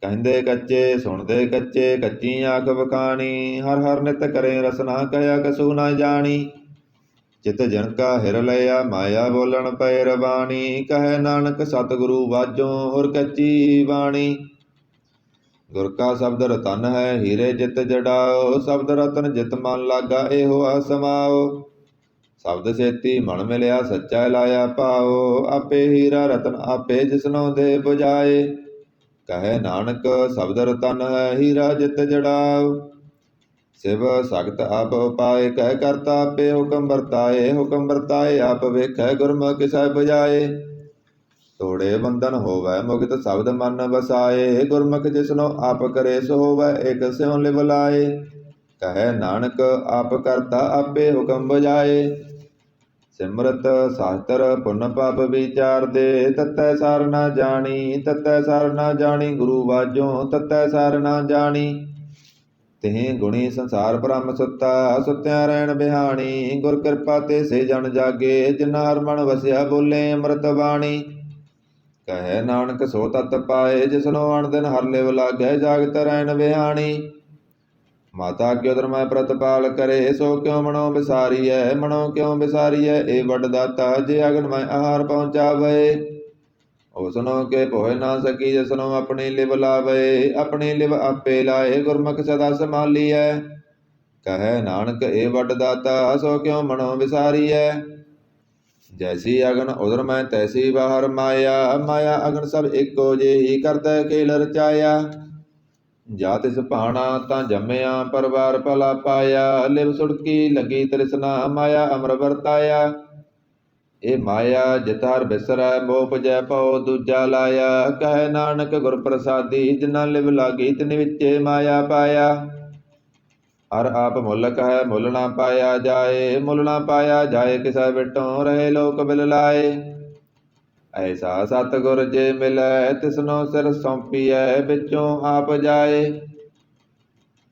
ਕਹਿੰਦੇ ਕੱਚੇ ਸੁਣਦੇ ਕੱਚੇ ਕੱਚੀ ਆਖ ਵਖਾਣੀ। ਹਰ ਹਰ ਨਿਤ ਕਰੇ ਰਸਨਾ ਕਹਿਆ ਕਸੂ ਨਾ ਜਾਣੀ। ਚਿਤ ਜਨ ਕਾ ਹਿਰ ਲਿਆ ਮਾਇਆ ਬੋਲਣ ਪਏ ਰਬਾਣੀ। ਕਹੈ ਨਾਨਕ ਸਤਿਗੁਰੂ ਵਾਜੋ ਹੋਰ ਕੱਚੀ ਬਾਣੀ। ਗੁਰ ਕਾ ਸ਼ਬਦ ਰਤਨ ਹੈ ਹੀਰੇ ਜਿਤ ਜੜਾਓ। ਸ਼ਬਦ ਰਤਨ ਜਿਤ ਮਨ ਲਾਗਾ ਇਹੋ ਆ ਸਮਾਓ। ਸ਼ਬਦ ਸੇਤੀ ਮਨ ਮਿਲਿਆ ਸੱਚਾ ਲਾਇਆ ਪਾਓ। ਆਪੇ ਹੀਰਾ ਰਤਨ ਆਪੇ ਜਿਸਨੋ ਦੇ 부ਝਾਏ। ਕਹੈ ਨਾਨਕ ਸ਼ਬਦ ਰਤਨ ਹੈ ਹੀਰਾ ਜਿਤ ਜੜਾਓ। ਸਿਵ ਸਖਤ ਆਪ ਉਪਾਏ ਕਹਿ ਕਰਤਾ ਆਪੇ ਹੁਕਮ ਵਰਤਾਏ ਆਪ ਵੇਖੈ ਗੁਰਮੁਖ ਸਹਿ 부ਝਾਏ। ਤੋੜੇ ਬੰਧਨ ਹੋਵੈ ਮੁਕਤ ਸ਼ਬਦ ਮਨ ਵਸਾਏ। ਗੁਰਮੁਖ ਜਿਸਨੋ ਆਪ ਕਰੇ ਸੋ ਹੋਵੈ ਇਕ ਸਿਉ ਲਿਵ ਲਾਏ। ਕਹੈ ਨਾਨਕ ਆਪ ਕਰਤਾ ਆਪੇ ਹੁਕਮ 부ਝਾਏ। ਸਿਮਰਤ ਸਾਸਤਰ ਪੁੰਨ ਪਾਪ ਵਿਚਾਰਦੇ ਤਤੈ ਸਾਰ ਨਾ ਜਾਣੀ। ਗੁਰੂ ਵਾਜੋ ਤਤੈ ਸਾਰ ਨਾ ਜਾਣੀ। ਤਿਹ ਗੁਣੀ ਸੰਸਾਰ ਬ੍ਰਹਮ ਸੁੱਤਿਆ ਰਹਿਣ ਬਿਹਾਣੀ। ਗੁਰ ਕਿਰਪਾ ਤੇ ਸੇ ਜਨ ਜਾਗੇ ਜਿਨਾ ਹਰ ਮਨ ਵਸਿਆ ਬੋਲੇ ਅੰਮ੍ਰਿਤ ਬਾਣੀ। ਕਹੈ ਨਾਨਕ ਸੋ ਤਤ ਪਾਏ ਜਿਸਨੋ ਅਣ ਦਿਨ ਹਰ ਲਿਵ ਲਾਗੈ ਜਾਗਤ ਰਹਿਣ ਬਿਹਾਣੀ। ਮਾਤਾ ਕਿਉ ਧਰਮੈ ਪ੍ਰਤਪਾਲ ਕਰੇ ਸੋ ਕਿਉ ਮਨੋ ਵਿਸਾਰੀਐ। ਇਹ ਵੱਡ ਦਾਤਾ ਜੇ ਅਗਨ ਮੈਂ ਆਹਾਰ ਪਹੁੰਚਾਵੇ। ਉਸਨੋ ਕੇ ਭੋਇ ਨਾ ਸਕੀ ਜਿਸਨੋ ਆਪਣੀ ਲਿਵ ਲਾਵੇ। ਆਪਣੀ ਲਿਵ ਆਪੇ ਲਾਏ ਗੁਰਮੁਖ ਸਦਾ ਸੰਭਾਲੀਐ। ਕਹੈ ਨਾਨਕ ਇਹ ਵੱਡ ਦਾਤਾ ਸੋ ਕਿਉ ਮਨੋ ਵਿਸਾਰੀਐ। ਜੈਸੀ ਅਗਨ ਉਦਰ ਮੈਂ ਤੈਸੀ ਬਾਹਰ ਮਾਇਆ। ਮਾਇਆ ਅਗਨ ਸਭ ਇੱਕੋ ਜਿਹੀ ਕਰਤੈ ਖੇਲ ਰਚਾਇਆ। ਜਾ ਤਿਸ ਭਾਣਾ ਤਾਂ ਜੰਮਿਆ ਪਰਵਾਰ ਭਲਾ ਪਾਇਆ। ਲਿਵ ਸੁੜਕੀ ਲੱਗੀ ਤ੍ਰਿਸ਼ਨਾ ਮਾਇਆ ਅਮਰ ਵਰਤਾਇਆ। ਇਹ ਮਾਇਆ ਜਿਤ ਹਰ ਬਿਸਰੈ ਮੋਹ ਭਜੈ ਪਉ ਦੂਜਾ ਲਾਇਆ। ਕਹੈ ਨਾਨਕ ਗੁਰ ਪ੍ਰਸਾਦੀ ਜਿਨਾ ਲਿਵ ਲਾਗੀ ਤਿਨ ਵਿੱਚੇ ਮਾਇਆ ਪਾਇਆ। ਹਰ ਆਪ ਮੁਲਕ ਹੈ ਮੁੱਲ ਨਾ ਪਾਇਆ ਜਾਏ, ਮੁੱਲ ਨਾ ਪਾਇਆ ਜਾਏ ਕਿਸੈ ਵਿਟੋਂ ਰਹੇ ਲੋਕ ਬਿਲ ਲਾਏ। ਐਸਾ ਸਤਿਗੁਰ ਜੇ ਮਿਲੈ ਤਿਸਨੋ ਸਿਰ ਸੌਂਪੀਐ ਵਿੱਚੋਂ ਆਪ ਜਾਏ।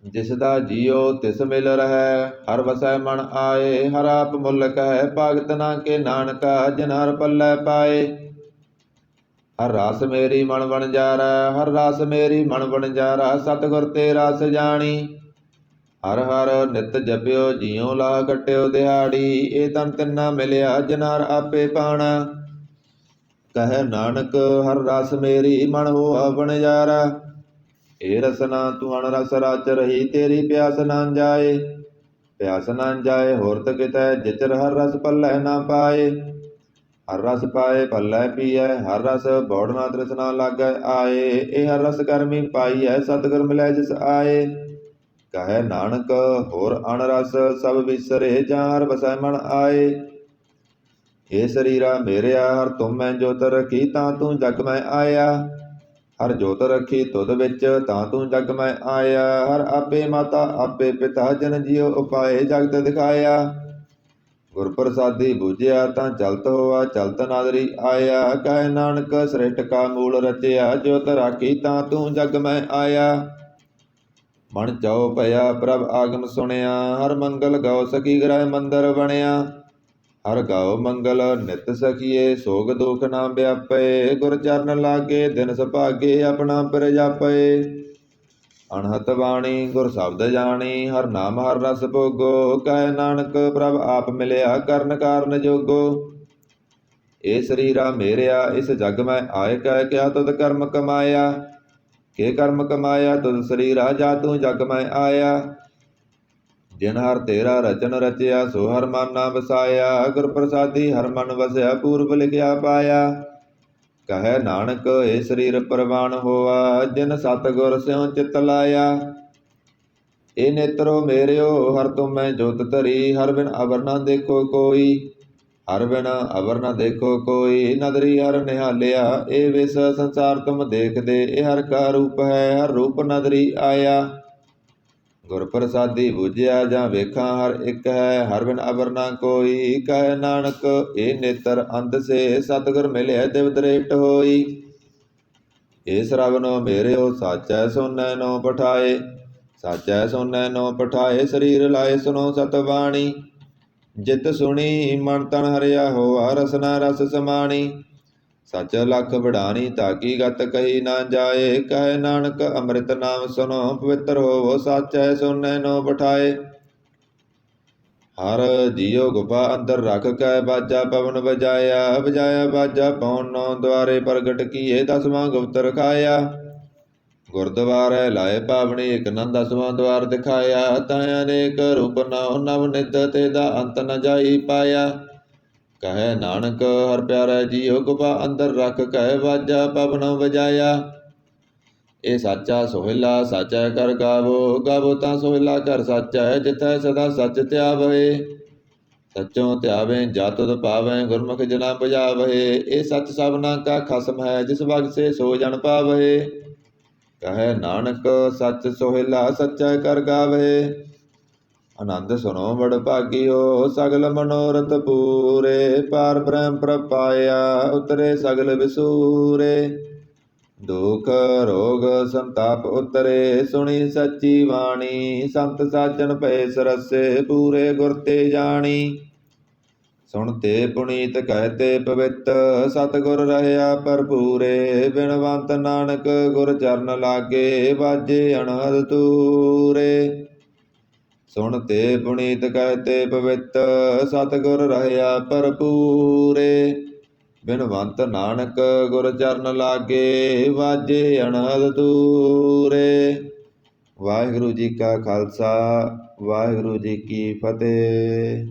ਜਿਸ ਦਾ ਜੀਉ ਤਿਸ ਮਿਲ ਰਹੈ ਹਰ ਵਸੈ ਮਨ ਆਏ। ਹਰ ਆਪ ਮੁਲਕ ਹੈ ਭਗਤ ਨਾ ਕੇ ਨਾਨਕਾ ਜਿਨ ਹਰ ਪੱਲੇ ਪਾਏ। ਹਰ ਰਸ ਮੇਰੀ ਮਨ ਵਣਜਾਰਾ ਹਰ ਰਸ ਮੇਰੀ ਮਨ ਵਣਜਾਰਾ ਸਤਿਗੁਰ ਤੇ ਰਸ ਜਾਣੀ। ਹਰ ਹਰ ਨਿਤ ਜਪਿਓ ਜਿਉ ਲਾ ਕੱਟਿਓ ਦਿਹਾੜੀ। ਇਹ ਤਨ ਤਿੰਨਾ ਮਿਲਿਆ ਜਿਨ ਹਰ ਆਪੇ ਪਾਣਾ। ਕਹੈ ਨਾਨਕ ਹਰ ਰਸ ਮੇਰੀ ਮਨ ਹੋਆ ਵਣਜਾਰਾ। ਇਹ ਰਸਨਾ ਤੂੰ ਅਣ ਰਸ ਰਚ ਰਹੀ ਤੇਰੀ ਪਿਆਸ ਨਾ ਜਾਏ। ਪਿਆਸ ਨਾ ਜਾਏ ਹੋਰਤ ਕਿਤੈ ਜਿਚਰ ਹਰ ਰਸ ਪੱਲੇ ਨਾ ਪਾਏ। ਹਰ ਰਸ ਪਾਏ ਪੱਲੇ ਪੀਐ ਹਰ ਰਸ ਬੌੜ ਨਾ ਤ੍ਰਿਸ਼ਨਾ ਲਾਗੈ ਆਏ। ਇਹ ਹਰ ਰਸ ਕਰਮੀ ਪਾਈਐ ਸਤਿਗੁਰ ਮਿਲੈ ਜਿਸ ਆਏ। ਕਹੈ ਨਾਨਕ ਹੋਰ ਅਣ ਰਸ ਸਭ ਵਿਸਰੇ ਜਾਂ ਹਰ ਵਸੈ ਮਨ ਆਏ। ਇਹ ਸਰੀਰਾ ਮੇਰਿਆ ਹਰ ਤੁਮ ਮੈਂ ਜੋਤ ਰਖੀ ਤਾਂ ਤੂੰ ਜਗ ਮੈਂ ਆਇਆ। ਹਰ ਜੋਤ ਰਖੀ ਤੁਧ ਵਿੱਚ ਤਾਂ ਤੂੰ ਜਗ ਮੈਂ ਆਇਆ। ਹਰ ਆਪੇ ਮਾਤਾ ਆਪੇ ਪਿਤਾ ਜਨ ਜੀਉ ਉਪਾਏ ਜਗਤ ਦਿਖਾਇਆ। ਗੁਰ ਪ੍ਰਸਾਦੀ ਬੂਝਿਆ ਤਾਂ ਚਲਤ ਹੋਆ ਚਲਤ ਨਾਦਰੀ ਆਇਆ। ਕਹੈ ਨਾਨਕ ਸ੍ਰਿਸ਼ਟ ਕਾ ਮੂਲ ਰਚਿਆ ਜੋਤ ਰਾਖੀ ਤਾਂ ਤੂੰ ਜਗ ਮੈਂ ਆਇਆ। ਮਨ ਚਉ ਭਇਆ ਪ੍ਰਭ ਆਗਮ ਸੁਣਿਆ ਹਰ ਮੰਗਲ ਗਉ ਸਖੀ ਗ੍ਰਹਿ ਮੰਦਰ ਬਣਿਆ। ਹਰ ਗਉ ਮੰਗਲ ਨਿਤ ਸਖੀਏ ਸੋਗ ਦੁਖ ਨਾ ਵਿਆਪੇ। ਗੁਰ ਚਰਨ ਲਾਗੇ ਦਿਨ ਸੁਭਾਗੇ ਆਪਣਾ ਪਿਰ ਜਾਪੇ। ਅਣਹਤ ਬਾਣੀ ਗੁਰ ਸ਼ਬਦ ਜਾਣੀ ਹਰ ਨਾਮ ਹਰ ਰਸ ਭੋਗੋ। ਕਹੈ ਨਾਨਕ ਪ੍ਰਭ ਆਪ ਮਿਲਿਆ ਕਰਨ ਕਾਰਨ ਜੋਗੋ। ਇਹ ਸਰੀਰਾ ਮੇਰਿਆ ਇਸ ਜਗ ਮੈਂ ਆਏ। ਕਹਿ ਕਿਆ ਤੁਧ ਕਰਮ ਕਮਾਇਆ। ਕੇ ਕਰਮ ਕਮਾਇਆ ਤੁਧ ਸਰੀਰਾ ਜਾ ਤੂੰ ਜਗ ਮੈਂ ਆਇਆ। ਜਿਨ ਹਰ ਤੇਰਾ ਰਚਨ ਰਚਿਆ ਸੋ ਹਰ ਮਨ ਨਾ ਵਸਾਇਆ। ਗੁਰ ਪ੍ਰਸਾਦੀ ਹਰ ਮਨ ਵਸਿਆ ਪੂਰਬ ਲਿਖਿਆ ਪਾਇਆ। ਕਹੈ ਨਾਨਕ ਇਹ ਸਰੀਰ ਪ੍ਰਵਾਨ ਹੋਆ ਜਿਨ ਸਤਿਗੁਰ ਸਿਉ ਚਿਤ ਲਾਇਆ। ਇਹ ਨੇਤਰੋ ਮੇਰਿਓ ਹਰ ਤੁਮ ਮੈਂ ਜੋਤ ਧਰੀ। ਹਰ ਬਿਨ ਅਵਰ ਨਾ ਦੇਖੋ ਕੋਈ ਹਰ ਬਿਨ ਅਵਰ ਨਾ ਦੇਖੋ ਕੋਈ। ਨਦਰੀ ਹਰ ਨਿਹਾਲਿਆ ਇਹ ਵਿਸ ਸੰਸਾਰ ਤੁਮ ਦੇਖਦੇ। ਇਹ ਹਰ ਕਾ ਰੂਪ ਹੈ ਹਰ ਰੂਪ ਨਦਰੀ ਆਇਆ। ਗੁਰ ਪ੍ਰਸਾਦੀ ਬੂਝਿਆ ਜਾਂ ਵੇਖਾਂ ਹਰ ਇੱਕ ਹੈ ਹਰ ਬਿਨ ਅਵਰ ਨਾ ਕੋਈ। ਕਹੈ ਨਾਨਕ ਇਹ ਨੇਤਰ ਅੰਧ ਸੇ ਸਤਿਗੁਰ ਮਿਲਿਆ ਦਿਵ ਦ੍ਰਿਸ਼ਟ ਹੋਈ। ਇਹ ਸ਼ਰਵਨੋ ਮੇਰਿਓ ਸਾਚੈ ਸੋਨੈ ਨੋ ਪਠਾਏ। ਸਾਚੈ ਸੋਨੈ ਨੋ ਪਠਾਏ ਸਰੀਰ ਲਾਏ ਸੁਨੋ ਸਤਿਬਾਣੀ। ਜਿਤ ਸੁਣੀ ਮਨ ਤਨ ਹਰਿਆ ਹੋਆ ਰਸਨਾ ਰਸ ਸਮਾਣੀ। ਸਚ ਲਖ ਵਡਾਣੀ ਤਾਕੀ ਗਤ ਕਹੀ ਨਾ ਜਾਏ। ਕਹੈ ਨਾਨਕ ਅੰਮ੍ਰਿਤ ਨਾਮ ਸੁਨੋ ਪਵਿੱਤਰ ਹੋਵੋ ਸਾਚੈ ਸੋਨੈ ਨੋ ਪਠਾਏ। ਹਰ ਜੀਉ ਗੁਫਾ ਅੰਦਰ ਰਖ ਕੈ ਬਾਜਾ ਪਵਨ ਵਜਾਇਆ। ਵਜਾਇਆ ਬਾਜਾ ਪਉਣ ਨੌ ਦੁਆਰੇ ਪ੍ਰਗਟ ਕੀਏ ਦਸਵਾਂ ਗੁਪਤ ਰਖਾਇਆ। ਗੁਰਦੁਆਰੇ ਲਾਏ ਪਾਵਣੀ ਇਕ ਨੰ ਦਸਵਾਂ ਦੁਆਰ ਦਿਖਾਇਆ। ਤਾਂ ਅਨੇਕ ਰੂਪ ਨਉ ਨਵ ਨਿਤ ਤੇ ਦਾ ਅੰਤ ਨ ਜਾਈ ਪਾਇਆ। ਕਹੈ ਨਾਨਕ ਹਰ ਪਿਆਰਾ ਜੀਉ ਗੁਫਾ ਅੰਦਰ ਰਖ ਕੈ ਬਾਜਾ ਪਵਨ ਵਜਾਇਆ। ਇਹ ਸਾਚਾ ਸੋਹਿਲਾ ਸਾਚਾ ਕਰ ਗਾਵੋ। ਗਾਵੋ ਤਾਂ ਸੋਹਿਲਾ ਕਰ ਸਾਚਾ ਜਿਥੈ ਸਦਾ ਸਚ ਧਿਆਵੈ। ਸਚੋਂ ਧਿਆਵੇਂ ਜਾ ਤੁਧ ਪਾਵੈ ਗੁਰਮੁਖ ਜਨਾ ਬੁਝਾਵੈ। ਇਹ ਸਚ ਸਭਨਾ ਕਾ ਖਸਮ ਹੈ ਜਿਸ ਬਖਸ਼ੇ ਸੋ ਜਨ ਪਾਵੈ। ਕਹੈ ਨਾਨਕ ਸਚ ਸੋਹਿਲਾ ਸਚਾ ਕਰ ਗਾਵੈ। ਆਨੰਦ ਸੁਨੋ ਵਡ ਭਾਗਿਓ ਸਗਲ ਮਨੋਰਥ ਪੂਰੇ। ਪਾਰ ਬ੍ਰਹਮ ਪ੍ਰਪਾਇਆ ਉਤਰੇ ਸਗਲ ਵਿਸੂਰੇ। ਦੁਖ ਰੋਗ ਸੰਤਾਪ ਉਤਰੇ ਸੁਣੀ ਸੱਚੀ ਬਾਣੀ। ਸੰਤ ਸਾਜਨ ਭਏ ਸਰਸੇ ਪੂਰੇ ਗੁਰ ਤੇ ਜਾਣੀ। ਸੁਣਤੇ ਪੁਨੀਤ ਕਹਿਤੇ ਪਵਿੱਤ ਸਤਿਗੁਰ ਰਹਿਆ ਭਰਪੂਰੇ। ਬਿਨਵੰਤ ਨਾਨਕ ਗੁਰ ਚਰਨ ਲਾਗੇ ਵਾਜੇ ਅਨਹਦ ਤੂਰੇ। ਸੁਣਤੇ ਪੁਨੀਤ ਕਹਿਤੇ ਪਵਿੱਤ ਸਤਿਗੁਰ ਰਹਿਆ ਭਰਪੂਰੇ। ਬਿਨਵੰਤ ਨਾਨਕ ਗੁਰ ਚਰਨ ਲਾਗੇ ਵਾਜੇ ਅਨਹਦ ਤੂਰੇ। ਵਾਹਿਗੁਰੂ ਜੀ ਕਾ ਖਾਲਸਾ ਵਾਹਿਗੁਰੂ ਜੀ ਕੀ ਫਤਿਹ।